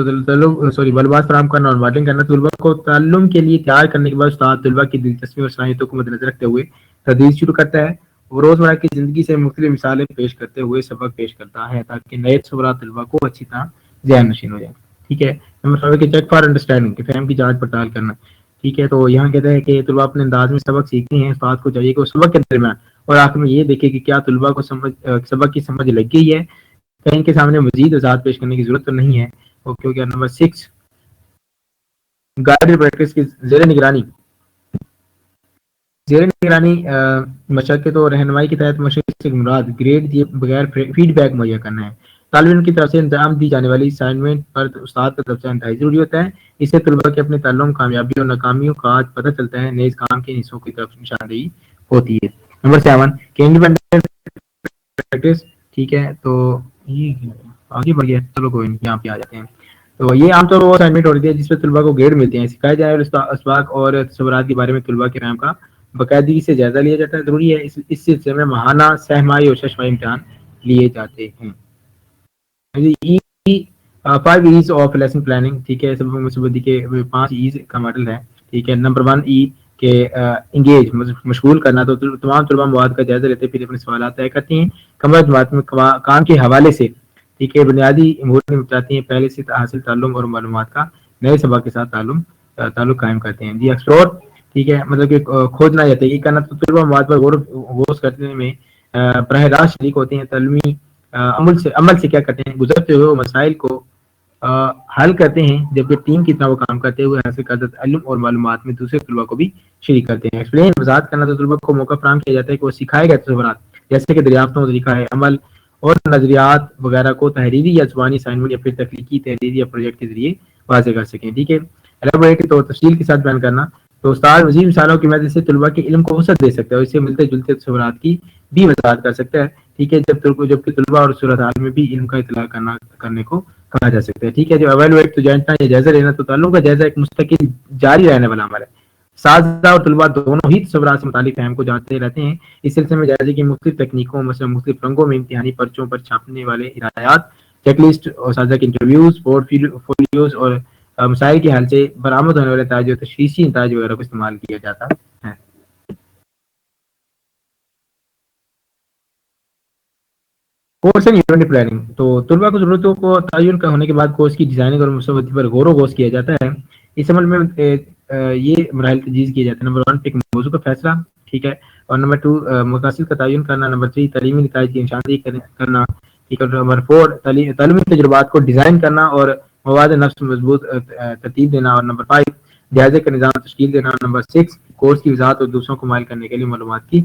معلومات فراہم کرنا اور ماڈلنگ کرنا. طلبا کو تعلم کے لیے تیار کرنے کے بعد استاد طلبا کی دلچسپی اور صلاحیتوں کو مد نظر رکھتے ہوئے تدریس شروع کرتا ہے. وہ روزمرہ کی زندگی سے مختلف مثالیں پیش کرتے ہوئے سبق پیش کرتا ہے تاکہ نئے تصورات طلبا کو اچھی طرح ذہن نشین ہو جائے. ٹھیک ہے. نمبر 5 کہ چیک فار انڈرسٹینڈنگ، فہم کی جانچ پڑتال کرنا. ٹھیک ہے. تو یہاں کہتے ہیں کہ طلبا اپنے انداز میں سبق سیکھتے ہیں، استاد کو چاہیے کہ وہ سبق کے درمیان اور آخر میں یہ دیکھے کہ کیا طلباء کو سبق کی سمجھ لگ گئی ہے، کہیں کے سامنے مزید وضاحت پیش کرنے کی ضرورت تو نہیں ہے. اوکے ہو گیا. نمبر 6 گائیڈ پریکٹس کی زیر نگرانی. زیر نگرانی مشقت اور رہنمائی کے تحت مشقت سے مراد گریڈ دیے بغیر فیڈ بیک مہیا کرنا ہے. طالب علم کی طرف سے انجام دی جانے والی اسائنمنٹ پر استاد کا طرف سے انتہائی ضروری ہوتا ہے. اس سے طلباء کے اپنے تعلم، کامیابی اور ناکامیوں کا آج پتہ چلتا ہے، نیز کام کے حصوں کی طرف نشاندہی ہوتی ہے. نمبر 7 کہ انڈیپینڈنٹ پریکٹس. ٹھیک ہے، تو یہ آگے بڑھ گیا. چلو کوئی نہیں، یہاں پہ آ جاتے ہیں. تو یہ عام طور پر وہ اسائنمنٹ ہوتی ہے جس پہ طلباء کو گریڈ ملتے ہیں. سکھائے جانے والے اسباق اور تصورات کے بارے میں طلباء کے فہم کا باقاعدگی سے جائزہ لیا جاتا ہے. ضروری ہے اس سلسلے میں ماہانہ، سہمائی اور ششماہی امتحان لیے جاتے ہیں. 5 ایز آف لیسن پلاننگ. ٹھیک ہے، سبق منصوبہ کے 5 ایز کا ماڈل ہے. ٹھیک ہے. نمبر 1 ای کہ انگیج، مشغول کرنا. تو تمام طلباء مواد کا جائزہ لیتے پھر اپنے سوالات طے کرتی ہیں. کمرہ جماعت میں کام کے حوالے سے ٹھیک ہے بنیادی امور میں چاہتی ہیں پہلے سے حاصل تعلم اور معلومات کا نئے سبق کے ساتھ تعلق قائم کرتے ہیں. جی ایکسپلور. ٹھیک ہے، مطلب کہ کھوجنا یا تحقیق کرنا. تو طلباء مواد پر غور کرنے میں براہ راست شریک ہوتے ہیں. تعلیمی عمل سے کیا کرتے ہیں، گزرتے ہوئے مسائل کو حل کرتے ہیں، جبکہ ٹیم کی طرح وہ کام کرتے ہوئے حاصل کردہ علم اور معلومات میں دوسرے طلباء کو بھی شریک کرتے ہیں. ایکسپلین، وضاحت کرنا. تو طلباء کو موقع فراہم کیا جاتا ہے کہ وہ سکھائے گئے تصورات جیسے کہ دریافتوں، طریقہ عمل اور نظریات وغیرہ کو تحریری یا زبانی اسائنمنٹ یا پھر تخلیقی تحریر یا پروجیکٹ کے ذریعے واضح کر سکیں. ٹھیک ہے. الیبوریٹ تو تفصیل کے ساتھ بیان کرنا. تو استاد مزید مثالوں کی مدد سے طلباء کے علم کو وسعت دے سکتا ہے اور اس سے ملتے جلتے تصورات کی بھی وضاحت کر سکتا ہے. ٹھیک ہے، جبکہ طلباء اور صورتحال میں بھی علم کا اطلاع کرنے کو کہا جا سکتا ہے. ٹھیک ہے. جو ایویلویٹ تو جاننا یا جائزہ لینا. تو تعلق کا جائزہ ایک مستقل جاری رہنے والا عمل ہے. اساتذہ اور طلباء دونوں ہی تصورات سے متعلق فہم کو جانتے رہتے ہیں. اس سلسلے میں جائزے کی مختلف تکنیکوں، مثلا مختلف رنگوں میں امتحانی پرچوں پر چھاپنے والے ہدایات، چیک لسٹ، اساتذہ کے انٹرویوز، پورٹ فولیوز اور مسائل کے حل سے برآمد ہونے والے نتائج اور تشخیصی نتائج وغیرہ کو استعمال کیا جاتا ہے. Course and event planning. تو طلباء کو ضرورتوں کو تعین کا ہونے کے بعد کورس کی ڈیزائننگ اور مسودی پر غور و خوض کیا جاتا ہے. اس عمل میں یہ مراحل تجویز کیے جاتے ہیں. نمبر 1 ایک موضوع کا فیصلہ. ٹھیک ہے. اور نمبر 2 مقاصد کا تعین کرنا. نمبر 3 تعلیمی نتائج کی نشاندہی کرنا. ٹھیک ہے. نمبر 4 تعلیمی تجربات کو ڈیزائن کرنا اور مواد نفس مضبوط ترتیب دینا. اور نمبر 5 جائزے کا نظام تشکیل دینا. نمبر 6 کورس کی وضاحت اور دوسروں کو مائل کرنے کے لیے معلومات کی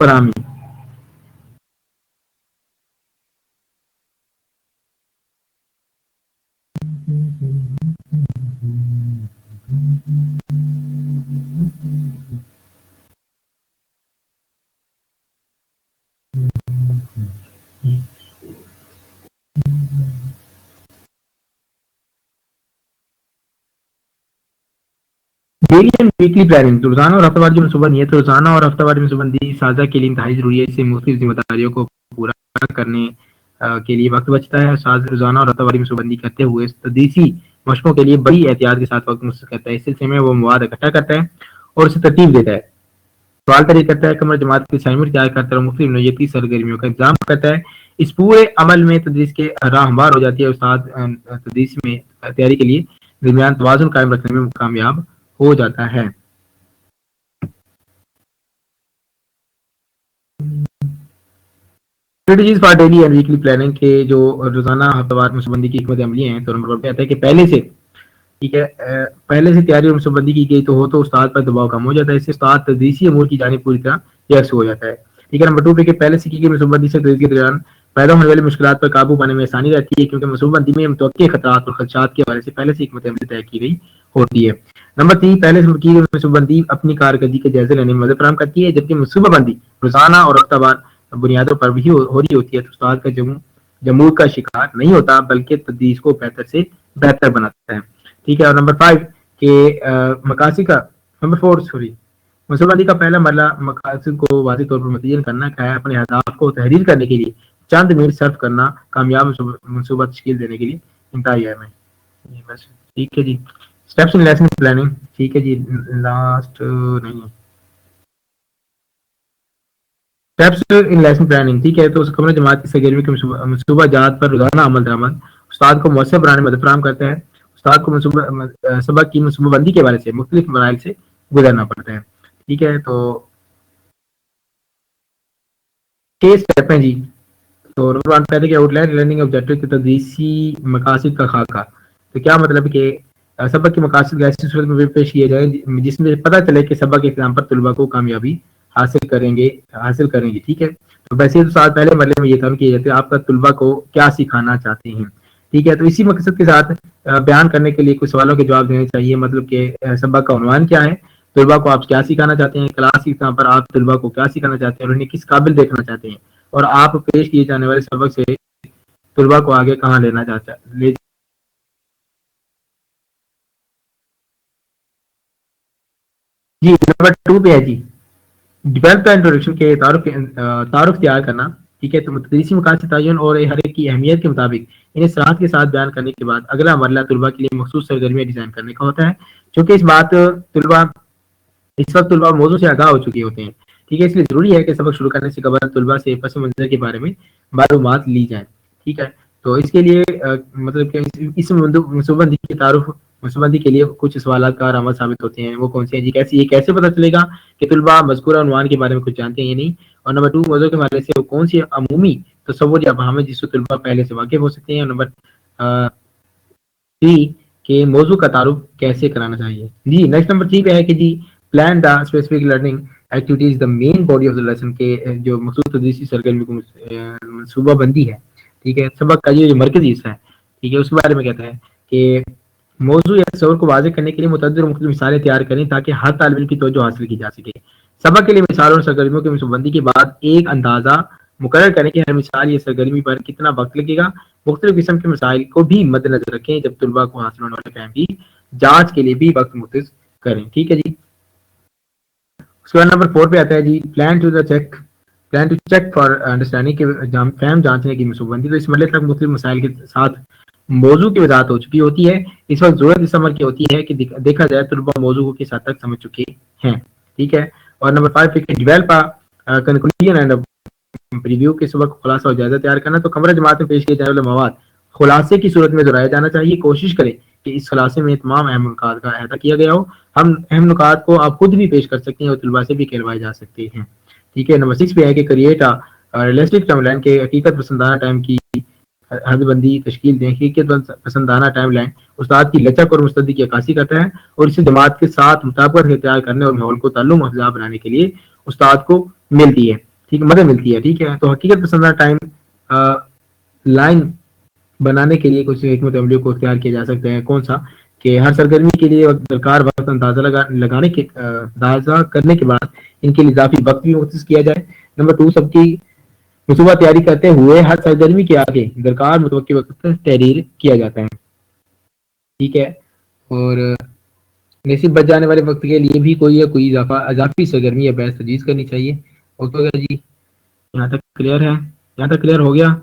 فراہمی. Daily and weekly planning. تو روزانہ اور ہفتہ وار کی منصوبہ نیت. روزانہ اور ہفتہ وار منصوبہ بندی سازہ کے لیے انتہائی ضروری ہے. اس سے مختلف ذمہ داریوں کو پورا کرنے کے لیے وقت بچتا ہے. ساز روزانہ اور ہفتہ واری منصوبہ بندی کرتے ہوئے تدریسی مشقوں کے لیے بڑی احتیاط کے ساتھ وقت مختص کرتا ہے. اس سلسلے میں وہ مواد اکٹھا کرتا ہے اور اسے ترتیب دیتا ہے، سوال طریق کرتا ہے، کمر جماعت کی اسائنمنٹ تیار کرتا ہے اور مختلف نوعیتی سرگرمیوں کا انتظام کرتا ہے. اس پورے عمل میں تدریس کے راہ ہموار ہو جاتی ہے. استاد تدریس میں تیاری کے لیے درمیان توازن قائم رکھنے میں کامیاب ہو جاتا ہے. Strategies for daily and weekly planning کے جو روزانہ ہفتہ وار منصوبہ بندی کی حکمت عملی ہیں. تو نمبر 1 پہ آتا ہے کہ پہلے سے ٹھیک ہے پہلے سے تیاری اور منصوبہ بندی کی گئی تو استاد پر دباؤ کم ہو جاتا ہے. اس سے استاد تدریسی امور کی جانب پوری طرح یکسو ہو جاتا ہے. ٹھیک ہے. نمبر 2 پہ کہ پہلے سے کی گئی منصوبہ بندی سے تدریس کے دوران پیدا ہونے والی مشکلات پر قابو پانے میں آسانی رہتی ہے، کیونکہ منصوبہ بندی میں متوقع خطرات اور خدشات کے حوالے سے پہلے سے حکمت عملی طے کی گئی ہوتی ہے. نمبر 3 پہلے سے کی گئی منصوبہ بندی اپنی کارکردگی کے جائزے لینے میں مدد فراہم کرتی ہے، جبکہ منصوبہ بندی روزانہ اور ہفتہ وار بنیادوں پر بھی ہو رہی ہوتی ہے. تو استاد کا جمود کا شکار نہیں ہوتا، بلکہ تدریس کو بہتر سے بہتر بناتا ہے. ٹھیک ہے. اور نمبر 5 کہ مقاصد کا نمبر 4 سوری منصوبہ بندی کا پہلا مرحلہ مقاصد کو واضح طور پر متعین کرنا ہے. اپنے اہداف کو تحریر کرنے کے لیے چند منٹ صرف کرنا کامیاب منصوبہ تشکیل دینے کے لیے انتہائی اہم ہے. جی بس ٹھیک ہے جی. Steps in lesson planning. ٹھیک ہے جی. لاسٹ نہیں اسٹیپس ان لیسن پلاننگ. ٹھیک ہے. تو کمرہ جماعت کی سرگرمی کے منصوبہ جات پر روزانہ عمل درآمد استاد کو مؤثر بنانے میں مدد فراہم کرتا ہے. استاد کو سبق کی منصوبہ بندی کے بارے سے مختلف مراحل سے گزرنا پڑتا ہے. ٹھیک ہے. تو 6 اسٹیپ ہیں جی. تو نمبر 1 کہتے ہیں کہ آؤٹ لائن لرننگ آبجیکٹو کے تدریسی مقاصد کا خاکہ. تو کیا مطلب کہ سبق کے مقاصد ایسی صورت میں پیش کیے جائیں جس میں پتہ چلے کہ سبق کے اختتام پر طلباء کو کامیابی حاصل کریں گے. ٹھیک ہے. تو ویسے تو سال پہلے مرحلے میں یہ کام کیا جاتا ہے آپ کا طلباء کو کیا سکھانا چاہتے ہیں. ٹھیک ہے. تو اسی مقصد کے ساتھ بیان کرنے کے لیے کچھ سوالوں کے جواب دینے چاہیے. مطلب کہ سبق کا عنوان کیا ہے, طلباء کو آپ کیا سکھانا چاہتے ہیں, کلاس کے اختتام پر آپ طلباء کو کیا سکھانا چاہتے ہیں اور انہیں کس قابل دیکھنا چاہتے ہیں, اور آپ پیش کیے جانے والے سبق سے طلباء کو آگے کہاں لینا چاہتا ہے. جی نمبر 2 پہ ہے جی ڈیولپ کا انٹروڈکشن کے تعارف تیار کرنا. ٹھیک ہے. تو تدریسی مقاصد تعین اور ہر ایک کی اہمیت کے مطابق انہیں صراحت کے ساتھ بیان کرنے کے بعد اگلا مرحلہ طلباء کے لیے مخصوص سرگرمیاں ڈیزائن کرنے کا ہوتا ہے. چونکہ اس وقت طلباء موضوع سے آگاہ ہو چکے ہوتے ہیں. ٹھیک ہے. اس لیے ضروری ہے کہ سبق شروع کرنے سے قبل طلباء سے پس منظر کے بارے میں معلومات لی جائیں. ٹھیک ہے. تو اس کے لیے مطلب کہ اس منصوبہ بندی کے تعارف منصوبہ بندی کے لیے کچھ سوالات کارآمد ثابت ہوتے ہیں. وہ کون سے ہیں جی؟ یہ کیسے پتہ چلے گا کہ طلباء مذکورہ عنوان کے بارے میں کچھ جانتے ہیں یا نہیں. اور نمبر 2 موضوع کے حوالے سے وہ کون سی عمومی تصور یا افہام ہے جس سے طلباء پہلے سے واقف ہو سکتے ہیں. اور نمبر 3 کہ موضوع کا تعارف کیسے کرانا چاہیے. جی نیکسٹ نمبر 3 پہ ہے کہ جی plan the specific learning activities the main body of the lesson کے جو مخصوص تدریسی سرگرمی کو منصوبہ بندی ہے. ٹھیک ہے. سبق کا یہ جو مرکزی حصہ ہے, ٹھیک ہے, اس کے بارے میں کہتا ہے کہ موضوع یا تصور کو واضح کرنے کے لیے متعدد اور مختلف مثالیں تیار کریں تاکہ ہر طالب علم کی توجہ حاصل کی جا سکے. سبق کے لیے مثالوں اور سرگرمیوں کی منصوبہ بندی کے بعد ایک اندازہ مقرر کریں کہ ہر مثال یا سرگرمی پر کتنا وقت لگے گا. مختلف قسم کے مسائل کو بھی مد نظر رکھیں جب طلباء کو حاصل ہونے والے فہم کی جانچ کے لیے بھی وقت مختص کریں. ٹھیک ہے جی. اس کے بعد نمبر 4 پہ آتا ہے جی plan to check for understanding کے فہم جانچنے کی منصوبہ بندی. تو اس مرحلے تک مختلف مسائل کے ساتھ موضوع کی وضاحت ہو چکی ہوتی ہے. اس وقت ضرورت اس عمل کی ہوتی ہے کہ دیکھا جائے طلباء موضوع کو کس حد تک سمجھ چکے ہیں. ٹھیک ہے. اور نمبر 5 پہ ڈیولپ کنکلوژن اینڈ پریویو کے سبق خلاصہ اور جائزہ تیار کرنا. تو کمرہ جماعت میں پیش کیے جانے والے مواد خلاصے کی صورت میں دہرایا جانا چاہیے. کوشش کریں کہ اس خلاصے میں تمام اہم نکات کا احاطہ کیا گیا ہو. ہم اہم نکات کو آپ خود بھی پیش کر سکتے ہیں اور طلباء سے بھی کہلوائے جا سکتے ہیں. ٹھیک ہے. نمبر 6 پہ ہے کہ کریٹ ریئلسٹک ٹائم لائن کے حقیقت پسندانہ ٹائم کی حد بندی تشکیل دیں. حقیقت پسندانہ ٹائم لائن استاد کی لچک اور مستعدی کی عکاسی کرتا ہے اور اسے جماعت کے ساتھ مطابقت اختیار کرنے اور ماحول کو تعلم افزا بنانے کے لیے استاد کو ملتی ہے. ٹھیک ہے, مدد ملتی ہے. ٹھیک ہے. تو حقیقت پسندانہ ٹائم لائن بنانے کے لیے کچھ حکمت عملیوں کو اختیار کیا جا سکتا ہے. کون سا؟ کہ ہر سرگرمی کے لیے درکار وقت اندازہ کرنے کے بعد ان کے لیے اضافی وقت بھی مختص کیا جائے. نمبر 2 سب کی منصوبہ تیاری کرتے ہوئے ہر سرگرمی کے آگے درکار متوقع وقت تحریر کیا جاتا ہے. ٹھیک ہے. اور نصیب بچ جانے والے وقت کے لیے بھی کوئی اضافی سرگرمی یا بحث تجویز کرنی چاہیے. اوکے جی, یہاں تک کلیئر ہے؟ یہاں تک کلیئر ہو گیا؟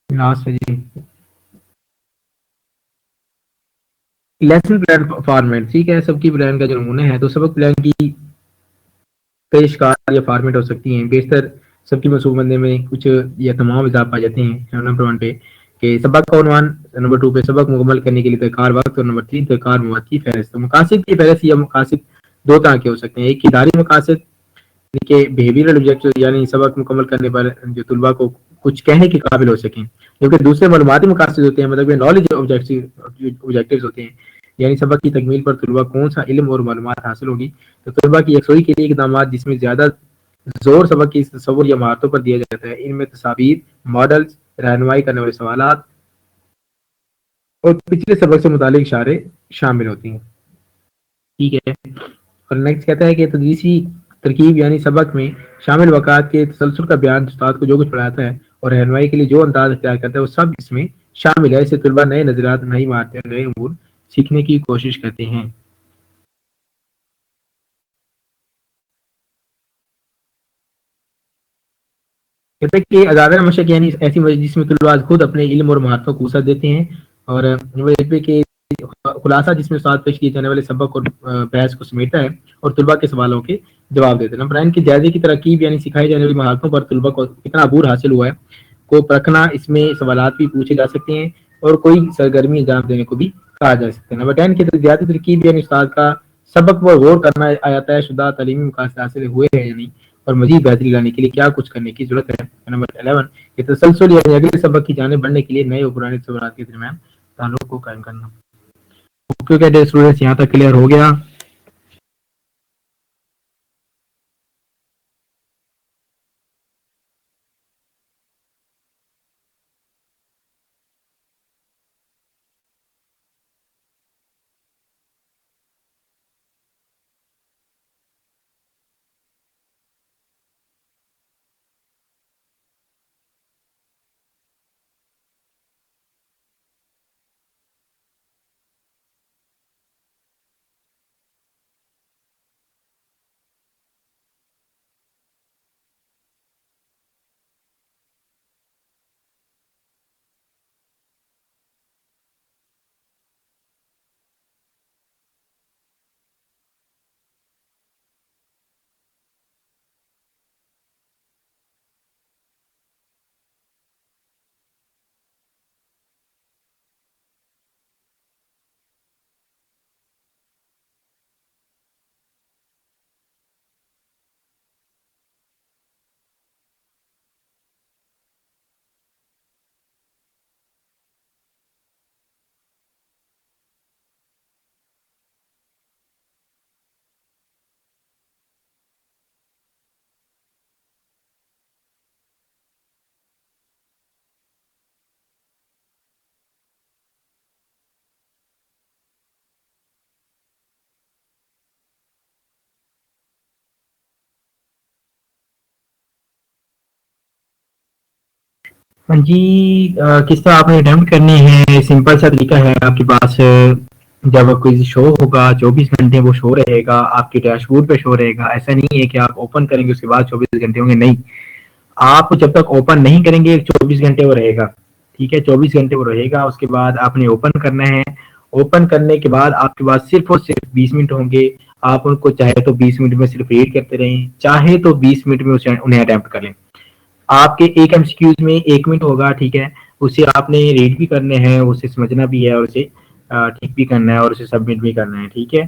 لاسٹ ہے جی لیسن پلان فارمیٹ. ٹھیک ہے. سب کی پلان کا جو نمونہ ہے تو سبق پلان کی پیشکار یا فارمیٹ ہو سکتی ہیں. بیشتر سب کی منصوبہ بندی میں کچھ یا تمام اضافہ پائے جاتے ہیں. نمبر 1 پہ کہ سبق کا عنوان, نمبر 2 پہ سبق مکمل کرنے کے لیے درکار وقت, اور نمبر 3 درکار مواد کی فہرست. تو مقاصد کی فہرست یا مقاصد دو طرح کے ہو سکتے ہیں. ایک اداری مقاصد کہ بیہیویئرل آبجیکٹو یعنی سبق مکمل کرنے پر جو طلباء کو کچھ کہنے کے قابل ہو سکیں, جبکہ دوسرے معلوماتی مقاصد ہوتے ہیں, مطلب نالج آبجیکٹیوز ہوتے ہیں, یعنی سبق کی تکمیل پر طلباء کون سا علم اور معلومات حاصل ہوگی. تو طلباء کی یکسوئی کے لیے اقدامات جس میں زیادہ زور سبق کی تصور یا مہارتوں پر دیا جاتا ہے, ان میں تصاویر, ماڈلز, رہنمائی کرنے والے سوالات اور پچھلے سبق سے متعلق اشارے شامل ہوتی ہیں. ٹھیک ہے. اور نیکسٹ کہتا ہے کہ تدریسی ترکیب یعنی سبق میں شامل واقعات کے تسلسل کا بیان استاد کو جو کچھ پڑھاتا ہے اور رہنمائی کے لیے جو انداز اختیار کرتا ہے وہ سب اس میں شامل ہے. اس سے طلباء نئے نظریات, نئی مہارتیں, نئے امور سیکھنے کی کوشش کرتے ہیں. کہتے ہیں کہ ازادہ مشق یعنی ایسی مجلس جس میں طلباء خود اپنے علم اور مہارتوں کو وسعت دیتے ہیں. اور نمبر 1 پہ کہ خلاصہ جس میں استاد پیش کیے جانے والے سبق اور بحث کو سمیٹتا ہے اور طلباء کے سوالوں کے جواب دیتے ہیں. نمبر 9 کی جائزے کی ترکیب یعنی سکھائی جانے والی مہارتوں پر طلباء کو کتنا عبور حاصل ہوا ہے کو پرکھنا. اس میں سوالات بھی پوچھے جا سکتے ہیں اور کوئی سرگرمی انجام دینے کو بھی کہا جا سکتا ہے۔ نمبر 10 کی زیادہ ترکیب یعنی استاد کا سبق پر غور کرنا آتا ہے شدہ تعلیمی مقاصد حاصل ہوئے ہیں یا نہیں، اور مزید بہتری لانے کے لیے کیا کچھ کرنے کی ضرورت ہے۔ نمبر 11 یہ تسلسل یعنی اگلے سبق کی جانب بڑھنے کے لیے نئے اور پرانے تصورات کے درمیان تعلق کو قائم کرنا۔ اوکے اسٹوڈنٹس، یہاں تک کلیئر ہو گیا؟ ہاں جی، کس طرح آپ نے اٹیمپٹ کرنی ہے؟ سمپل سا طریقہ ہے آپ کے پاس۔ جب کوئی شو ہوگا 24 گھنٹے وہ شو رہے گا، آپ کے ڈیش بورڈ پہ شو رہے گا۔ ایسا نہیں ہے کہ آپ اوپن کریں گے اس کے بعد 24 گھنٹے ہوں گے، نہیں، آپ جب تک اوپن نہیں کریں گے 24 گھنٹے وہ رہے گا، ٹھیک ہے، 24 گھنٹے وہ رہے گا۔ اس کے بعد آپ نے اوپن کرنا ہے، اوپن کرنے کے بعد آپ کے پاس صرف اور صرف 20 منٹ ہوں گے۔ آپ ان کو چاہے تو 20 منٹ میں صرف ریڈ کرتے رہیں، چاہے تو 20 منٹ میں انہیں اٹیمپٹ کر لیں۔ آپ کے ایک ایم سی کیوز میں 1 منٹ ہوگا، ٹھیک ہے، اسے آپ نے ریڈ بھی کرنے ہیں، اسے سمجھنا بھی ہے، اور اسے ٹھیک بھی کرنا ہے، اور اسے سبمٹ بھی کرنا ہے، ٹھیک ہے۔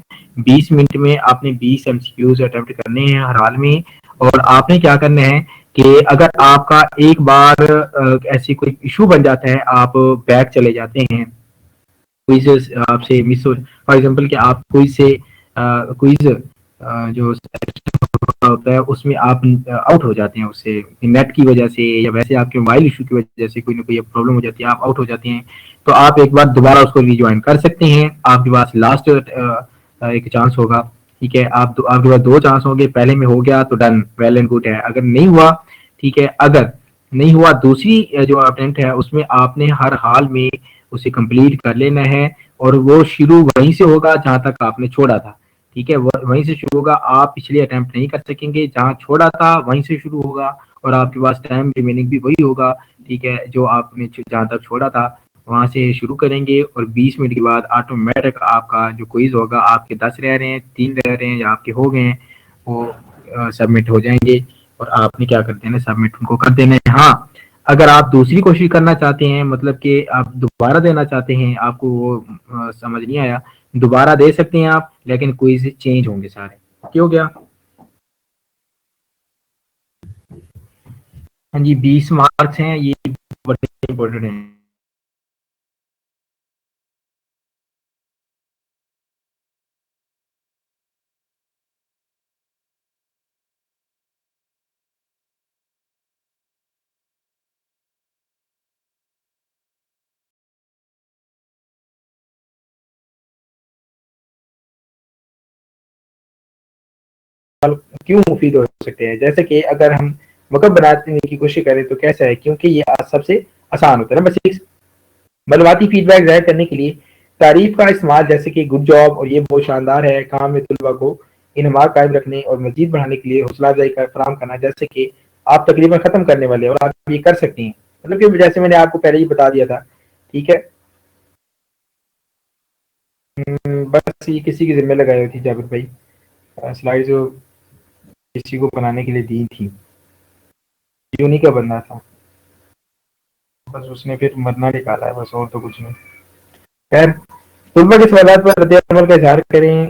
20 منٹ میں آپ نے 20 ایم سی کیوز اٹیمپٹ کرنے ہیں ہر حال میں۔ اور آپ نے کیا کرنا ہے کہ اگر آپ کا ایک بار ایسی کوئی ایشو بن جاتا ہے، آپ بیک چلے جاتے ہیں، کوئز آپ سے مس ہو، فار ایگزامپل کہ آپ کوئز سے کوئز جو ہوتا ہے اس میں آپ آؤٹ ہو جاتے ہیں، اس سے نیٹ کی وجہ سے یا ویسے آپ کے موبائل ایشو کی وجہ سے کوئی نہ کوئی پرابلم ہو جاتی ہے، آپ آؤٹ ہو جاتے ہیں، تو آپ ایک بار دوبارہ اس کو ریجوائن کر سکتے ہیں۔ آپ کے پاس لاسٹ ایک چانس ہوگا، ٹھیک ہے، آپ کے پاس 2 چانس ہوں گے، پہلے میں ہو گیا تو ڈن، ویل اینڈ گڈ ہے۔ اگر نہیں ہوا، ٹھیک ہے، اگر نہیں ہوا دوسری جو اٹیمپٹ ہے اس میں آپ نے ہر حال میں اسے کمپلیٹ کر لینا ہے، اور وہ شروع وہیں سے ہوگا جہاں تک آپ نے چھوڑا تھا، ٹھیک ہے، وہیں سے شروع ہوگا۔ آپ پچھلے اٹیمپٹ نہیں کر سکیں گے، جہاں چھوڑا تھا وہیں سے شروع ہوگا، اور آپ کے پاس ٹائم ریمیننگ بھی وہی ہوگا، ٹھیک ہے، جو آپ نے جہاں تک چھوڑا تھا وہاں سے شروع کریں گے۔ اور 20 منٹ کے بعد آٹومیٹک آپ کا جو کوئز ہوگا، آپ کے 10 رہ رہے ہیں، 3 رہ رہے ہیں یا آپ کے ہو گئے ہیں، وہ سبمٹ ہو جائیں گے، اور آپ نے کیا کر دینا، سبمٹ ان کو کر دینا ہے۔ ہاں، اگر آپ دوسری کوشش کرنا چاہتے ہیں، مطلب کہ آپ دوبارہ دینا چاہتے ہیں، آپ کو وہ سمجھ نہیں آیا، دوبارہ دے سکتے ہیں آپ، لیکن کوئز چینج ہوں گے سارے۔ کیا ہو گیا؟ ہاں جی، 20 مارکس ہیں، یہ بڑے امپورٹنٹ ہیں۔ کیوں مفید ہو سکتے ہیں؟ جیسے کہ اگر ہم مکب بنانے کی کوشش کریں تو کیسا ہے؟ کیونکہ یہ سب سے آسان ہوتا ہے۔ نمبر 6، معلوماتی فیڈ بیک ظاہر کرنے کے لیے تعریف کا استعمال، جیسے کہ گڈ جاب اور یہ بہت شاندار ہے، کام میں طلبا کو انہماک قائم رکھنے اور مزید بڑھانے کے لیے حوصلہ افزائی کا فراہم کرنا، جیسے کہ آپ تقریباً ختم کرنے والے اور آپ یہ کر سکتے ہیں، مطلب کہ جیسے میں نے آپ کو پہلے ہی بتا دیا تھا، ٹھیک ہے۔ بس یہ کسی کی ذمہ لگائی ہوئی تھی جابر بھائی، سلائڈ جو کسی کو بنانے کے لیے دی تھی، یونی کا بننا تھا۔ بس اس نے پھر مرنا نکالا ہے بس، اور تو کچھ نہیں. خیر، طلبہ کے سوالات پر رد عمل کا اظہار کریں.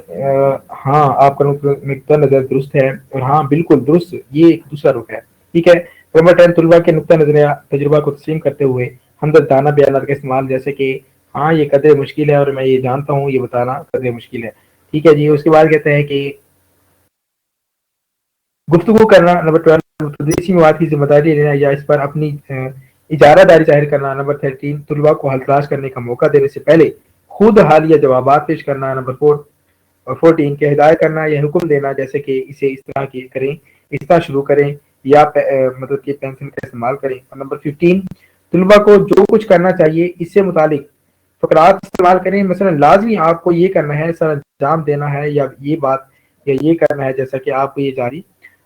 ہاں، آپ کا نقطہ نظر درست ہے، اور ہاں بالکل درست، یہ ایک دوسرا رخ ہے. ٹھیک ہے. نمبر 10، طلبہ کے نقطہ نظریہ تجربہ کو تسلیم کرتے ہوئے ہمدردانہ بیانات کا استعمال، جیسے کہ ہاں یہ قدر مشکل ہے اور میں یہ جانتا ہوں، یہ بتانا قدر مشکل ہے. ٹھیک ہے جی. اس کے بعد کہتے ہیں کہ گفتگو کرنا. نمبر 12، تدریسی مواد کی ذمہ داری لینا یا اس پر اپنی اجارہ داری ظاہر کرنا. نمبر 13، طلباء کو حل تلاش کرنے کا موقع دینے سے پہلے خود حل یا جوابات پیش کرنا. نمبر 14 کے ہدایت کرنا یا حکم دینا، جیسے کہ اسے اس طرح کی کریں، اس طرح شروع کریں، یا مطلب کہ پینسل کا استعمال کریں. اور نمبر 15، طلباء کو جو کچھ کرنا چاہیے اس سے متعلق فقرات استعمال کریں. مثلا لازمی آپ کو یہ کرنا ہے، سر انجام دینا ہے، یا یہ بات یا یہ کرنا ہے، جیسا کہ آپ کو یہ جاری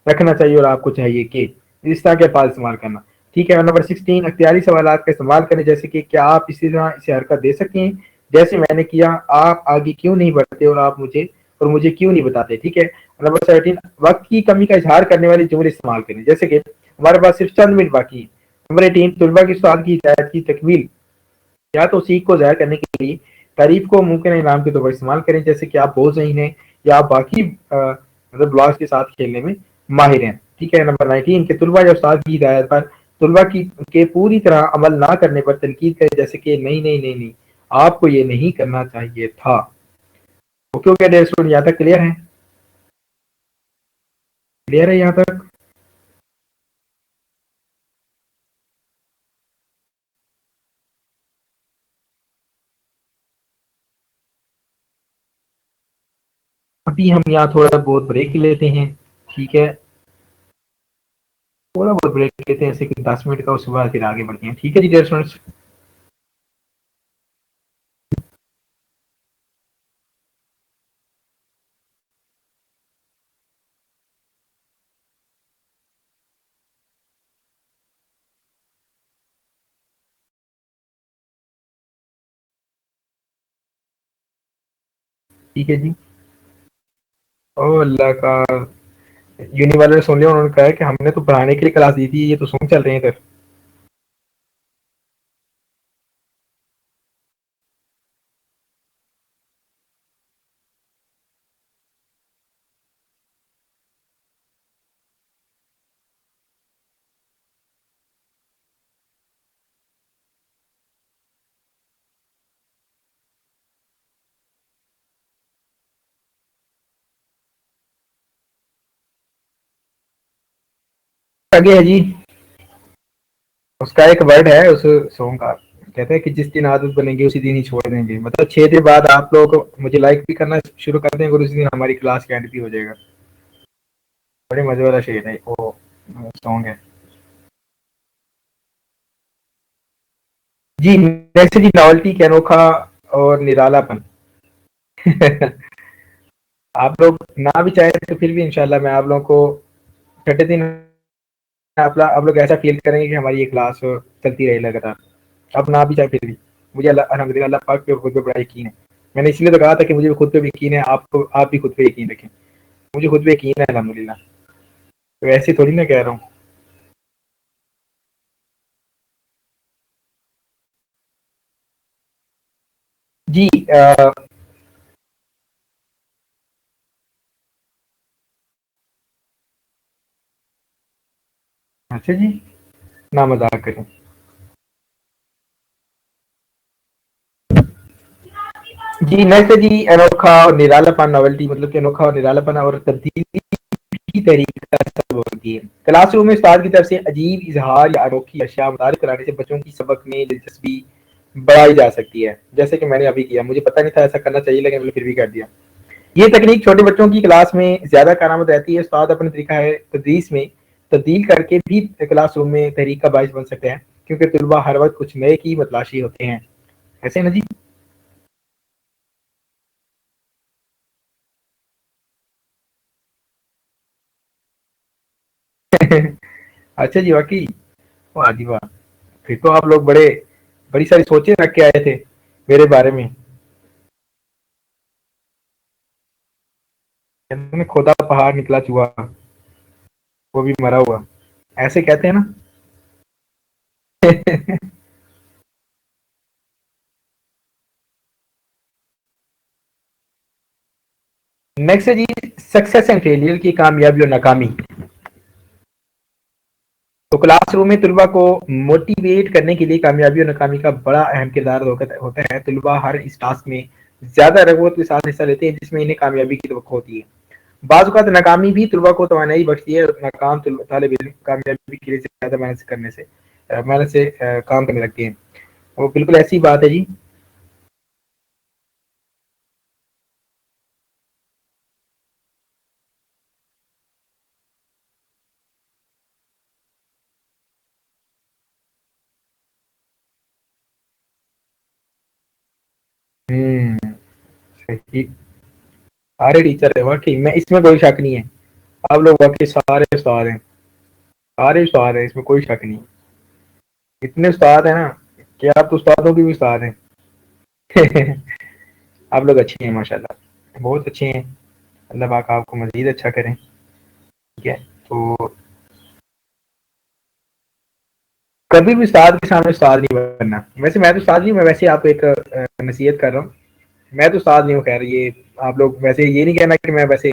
رکھنا چاہیے اور آپ کو چاہیے کہ اس طرح کے الفاظ استعمال کرنا. ٹھیک ہے. اور نمبر 16، اختیاری سوالات کا استعمال کریں، جیسے کہ کیا آپ اسی طرح اسے حرکت دے سکتے ہیں جیسے میں نے کیا، آپ آگے کیوں نہیں بڑھتے اور مجھے کیوں نہیں بتاتے. ٹھیک ہے. نمبر 17، وقت کی کمی کا اظہار کرنے والے جملے استعمال کریں، جیسے کہ ہمارے پاس صرف چند منٹ باقی ہیں. نمبر 18، طلباء کی سوال کی ہدایت کی تکمیل یا توثیق کو ظاہر کرنے کے لیے تعریف کو ممکن انعام کے طور پر استعمال کریں، جیسے کہ آپ بہت ذہین ہیں یا آپ باقی مطلب بلاگس کے ساتھ کھیلنے میں ماہر ہیں. ٹھیک ہے. نمبر 19، کہ طلباء یا استاد کی ہدایت پر طلباء کے پوری طرح عمل نہ کرنے پر تنقید کریں، جیسے کہ نہیں نہیں نہیں نہیں، آپ کو یہ نہیں کرنا چاہیے تھا. اوکے اوکے ڈیئر اسٹوڈنٹ، یہاں تک کلیئر ہے؟ کلیئر ہے یہاں تک؟ ابھی ہم یہاں تھوڑا بہت بریک لیتے ہیں. ٹھیک ہے. تھوڑا بہت بریک لیتے ہیں، ایسے کہ 10 منٹ کا، اس کے بعد پھر آگے بڑھتے ہیں. ٹھیک ہے جی ڈیئر اسٹوڈنٹس. ٹھیک ہے جی. او اللہ کا یونی والے نے سن لیا، انہوں نے کہا کہ ہم نے تو پڑھانے کے لیے کلاس دی تھی، یہ تو سن چل رہے ہیں ادھر. آگے ہے جی. اس کا ایک ورڈ ہے اس سونگ کا، کہتے ہیں کہ جس دن عادت بنے گی اسی دن ہی چھوڑ دیں گے. مطلب 6 دن بعد آپ لوگ مجھے لائک بھی کرنا شروع کر دیں گے، اور اسی دن ہماری کلاس کا اینڈ بھی ہو جائے گا. بڑے مزے والا شعر ہے وہ، سانگ ہے. جی نیکسٹ جی، ناولٹی کے انوکھا اور نرالا پن. آپ لوگ نہ بھی چاہیں تو پھر بھی انشاءاللہ میں آپ لوگوں کو چھٹے دن آپ لوگ ایسا فیل کریں گے کہ ہماری یہ کلاس چلتی رہے لگاتار. اب نہ بھی چاہے پھر بھی مجھے الحمد للہ اللہ پاک پہ خود پہ بڑا یقین ہے. میں نے اس لیے تو کہا تھا کہ مجھے خود پہ بھی یقین ہے، آپ بھی خود پہ یقین رکھیں. مجھے خود پہ یقین ہے الحمد للہ. تو ایسی تھوڑی نہ کہہ رہا ہوں. جی اچھا جی، نہ مذاق کریں. جی نیکسٹ جی، انوکھا اور نرالا پن. ناولٹی مطلب کہ انوکھا اور نرالا پن اور تبدیلی کی تحریک کا سبب ہوتی ہے. کلاس روم میں استاد کی طرف سے عجیب اظہار یا انوکھی اشیاء متعارف کرانے سے بچوں کی سبق میں دلچسپی بڑھائی جا سکتی ہے، جیسے کہ میں نے ابھی کیا. مجھے پتہ نہیں تھا ایسا کرنا چاہیے لیکن میں نے پھر بھی کر دیا. یہ تکنیک چھوٹے بچوں کی کلاس میں زیادہ کارآمد رہتی ہے. استاد اپنے طریقہ ہے تدریس میں تبدیل کر کے بھی کلاس روم میں تحریک کا باعث بن سکتے ہیں، کیونکہ طلباء ہر وقت کچھ نئے کی متلاشی ہوتے ہیں. ایسے نا جی. اچھا جی، واقعی. واہ جی واہ. پھر تو آپ لوگ بڑی ساری سوچیں رکھ کے آئے تھے میرے بارے میں. کہتے ہیں کھودا پہاڑ نکلا چوہا، وہ بھی مرا ہوا. ایسے کہتے ہیں نا. نیکسٹ ہے جی سکسیس اینڈ فیلئر کی کامیابی اور ناکامی. تو کلاس روم میں طلبا کو موٹیویٹ کرنے کے لیے کامیابی اور ناکامی کا بڑا اہم کردار ہوتا ہے. طلبا ہر اس ٹاسک میں زیادہ رغبت کے ساتھ حصہ لیتے ہیں جس میں انہیں کامیابی کی توقع ہوتی ہے. بعض اوقات ناکامی بھی طلبا کو توانائی بخشتی ہے. ناکام طالب علم کامیابی کے لیے زیادہ محنت سے کام کرنے لگتے ہیں. وہ بالکل ایسی بات ہے جی. صحیح. سارے ٹیچر ہے واقعی میں اس میں کوئی شک نہیں ہے. آپ لوگ واقعی سارے استاد ہیں. سارے استاد ہیں اس میں کوئی شک نہیں. اتنے استاد ہیں نا کہ آپ تو استادوں کے بھی استاد ہیں. آپ لوگ اچھے ہیں ماشاء اللہ بہت اچھے ہیں. اللہ پاک آپ کو مزید اچھا کریں. ٹھیک ہے تو کبھی بھی استاد کے سامنے استاد نہیں بننا. ویسے میں تو استاد نہیں میں ویسے آپ کو ایک نصیحت کر رہا ہوں. میں تو استاد نہیں ہوں خیر. یہ آپ لوگ ویسے یہ نہیں کہنا کہ میں ویسے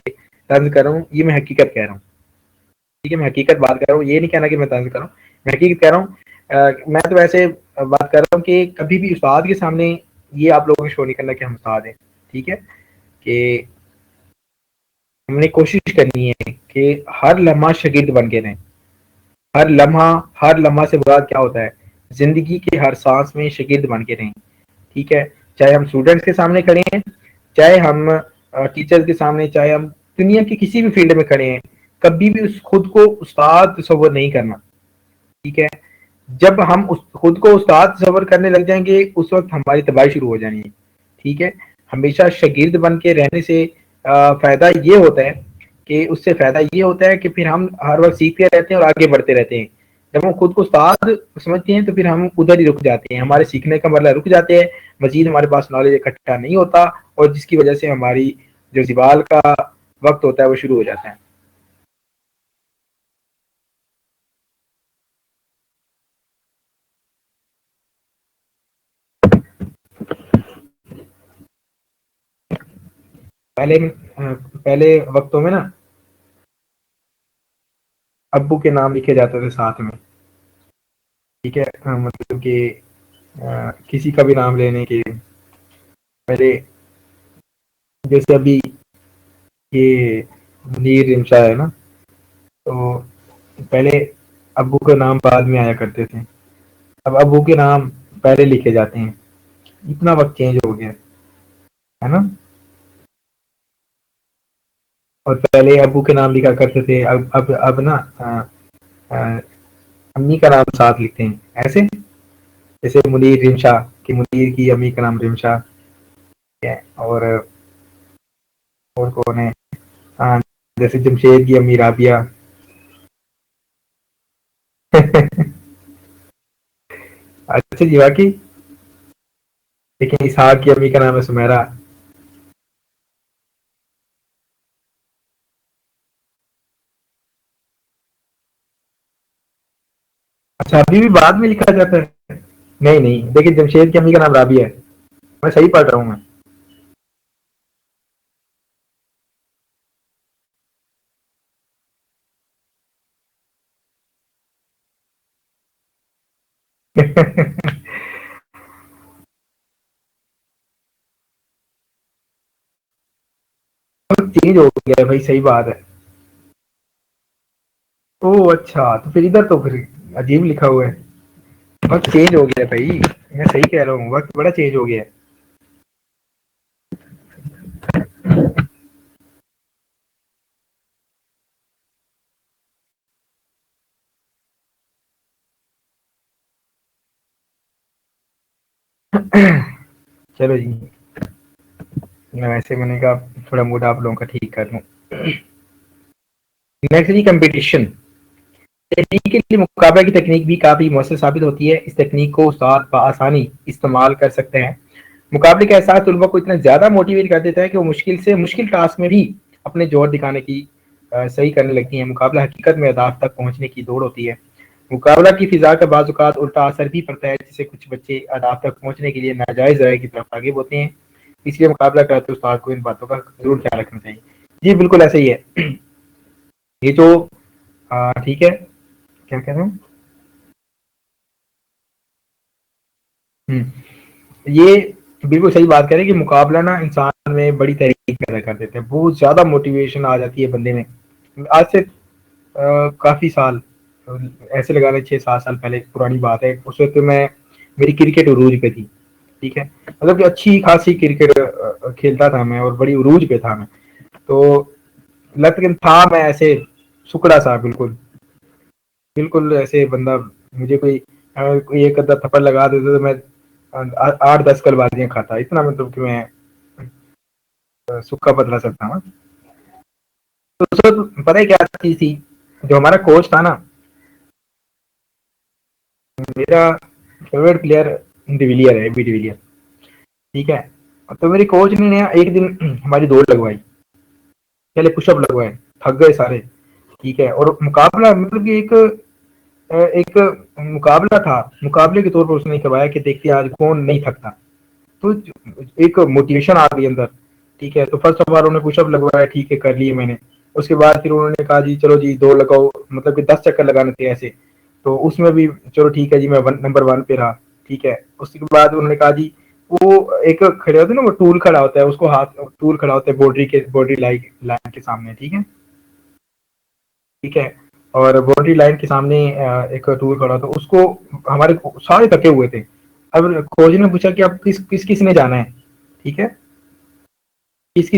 طنز کر رہا ہوں. یہ میں حقیقت کہہ رہا ہوں. ٹھیک ہے میں حقیقت بات کر رہا ہوں. یہ نہیں کہنا کہ میں طنز کر رہا ہوں. میں حقیقت کہہ رہا ہوں. میں تو ویسے بات کر رہا ہوں کہ کبھی بھی استاد کے سامنے یہ آپ لوگوں کو شو نہیں کرنا کہ ہم استاد ہیں. ٹھیک ہے کہ ہم نے کوشش کرنی ہے کہ ہر لمحہ شاگرد بن کے رہیں. ہر لمحہ سے مراد کیا ہوتا ہے زندگی کے ہر سانس میں شاگرد بن کے رہیں. ٹھیک ہے چاہے ہم اسٹوڈنٹس کے سامنے کھڑے ہیں چاہے ہم ٹیچر کے سامنے چاہے ہم دنیا کی کسی بھی فیلڈ میں کھڑے ہیں. کبھی بھی اس خود کو استاد تصور نہیں کرنا. ٹھیک ہے جب ہم خود کو استاد تصور کرنے لگ جائیں گے اس وقت ہماری تباہی شروع ہو جانی ہے. ٹھیک ہے ہمیشہ شاگرد بن کے رہنے سے فائدہ یہ ہوتا ہے کہ اس سے فائدہ یہ ہوتا ہے کہ پھر ہم ہر وقت سیکھتے رہتے ہیں اور آگے بڑھتے رہتے ہیں. جب ہم خود کو استاد سمجھتے ہیں تو پھر ہم ادھر ہی رک جاتے ہیں. ہمارے سیکھنے کا مرحلہ رک جاتے ہیں. مزید ہمارے پاس نالج اکٹھا نہیں ہوتا اور جس کی وجہ سے ہماری جو زوال کا وقت ہوتا ہے وہ شروع ہو جاتا ہے. پہلے پہلے وقتوں میں نا ابو کے نام لکھے جاتے تھے ساتھ میں. ٹھیک ہے مطلب کہ کسی کا بھی نام لینے کے پہلے جیسے ابھی یہ منیر انشا ہے نا تو پہلے ابو کے نام بعد میں آیا کرتے تھے. اب ابو کے نام پہلے لکھے جاتے ہیں. اتنا وقت چینج ہو گیا ہے نا. اور پہلے ابو کے نام لکھا کرتے تھے. اب نا امی کا نام ساتھ لکھتے ہیں ایسے جیسے منیر رمشا کہ منیر کی امی کا نام رمشا ہے. اور کون ہے جیسے جمشید کی امی رابعہ. اچھا جی باقی لیکن اسحاق کی امی کا نام ہے سمیرہ. اچھا ابھی بھی بعد میں لکھا جاتا ہے. نہیں نہیں دیکھیے جمشید کی امی کا نام رابعہ ہے. میں صحیح پڑھ رہا ہوں. میں چینج ہو گیا ہے بھائی صحیح بات ہے. او اچھا تو پھر ادھر تو پھر عجیب لکھا ہوا ہے. وقت چینج ہو گیا ہے بھائی. میں صحیح کہہ رہا ہوں وقت بڑا چینج ہو گیا ہے. چلو جی میں ویسے میں نے کہا تھوڑا موڈ آپ لوگوں کا ٹھیک کر لوں. نیکسٹ کمپٹیشن تحریک کے لیے مقابلہ کی تکنیک بھی کافی مؤثر ثابت ہوتی ہے. اس تکنیک کو استاد بآسانی استعمال کر سکتے ہیں. مقابلے کا احساس طلباء کو اتنا زیادہ موٹیویٹ کر دیتا ہے کہ وہ مشکل سے مشکل ٹاسک میں بھی اپنے جوہر دکھانے کی صحیح کرنے لگتی ہیں. مقابلہ حقیقت میں اہداف تک پہنچنے کی دوڑ ہوتی ہے. مقابلہ کی فضا کا بعض اوقات الٹا اثر بھی پڑتا ہے جس سے کچھ بچے اہداف تک پہنچنے کے لیے ناجائز ذرائع کی طرف راغب ہوتے ہیں. اس لیے مقابلہ کرتے استاد کو ان باتوں کا ضرور خیال رکھنا چاہیے. جی بالکل ایسے ہی ہے. یہ جو ٹھیک ہے کیا کہہ رہے ہیں. ہوں یہ بالکل صحیح بات کریں کہ مقابلہ نا انسان میں بڑی تحریک پیدا کر دیتے ہیں, بہت زیادہ موٹیویشن آ جاتی ہے بندے میں. آج سے کافی سال ایسے لگا لیں 6-7 سال پہلے پرانی بات ہے, اس وقت میں میری کرکٹ عروج پہ تھی. ٹھیک ہے, مطلب کہ اچھی خاصی کرکٹ کھیلتا تھا میں اور بڑی عروج پہ تھا میں. تو لیکن تھا میں ایسے سکڑا سا بالکل, بالکل ایسے بندہ. مجھے کوئی ایک ادھا تھپڑ لگا دیتا تو میں 8-10 کل بازیاں کھاتا, اتنا مطلب کہ میں سکا پتلا سا تھا. تو پتہ ہے کیا چیز تھی, جو ہمارا کوچ تھا نا, میرا فیورٹ پلیئر ڈویلئر ہے, بی ڈویلئر. ٹھیک ہے, تو میری کوچ نے ایک دن ہماری دوڑ لگوائی, پہلے پش اپ لگوائے, تھک گئے سارے. ٹھیک ہے, اور مقابلہ مطلب کہ ایک مقابلہ تھا, مقابلے کے طور پر اس نے کروایا کہ دیکھتے آج کون نہیں تھکتا. تو ایک موٹیویشن آ گئی اندر. ٹھیک ہے, تو فرسٹ آف آل انہوں نے پش اپ لگوایا, ٹھیک ہے کر لیے میں نے. اس کے بعد پھر انہوں نے کہا جی چلو جی دوڑ لگاؤ, مطلب کہ 10 چکر لگانے تھے ایسے. تو اس میں بھی چلو ٹھیک ہے جی, میں نمبر 1 پہ رہا. ٹھیک ہے, اس کے بعد انہوں نے کہا جی وہ ایک کھڑے ہوتے نا, وہ ٹول کھڑا ہوتا ہے, اس کو ہاتھ ٹول کھڑا ہوتا ہے بورڈری لائن کے سامنے. ٹھیک ہے, ٹھیک ہے, اور باؤنڈری لائن کے سامنے ایک ٹور کھڑا تھا, اس کو ہمارے سارے تھکے ہوئے تھے. اب کوچ نے پوچھا کہ اب کس کس نے جانا ہے. ٹھیک ہے, کس کس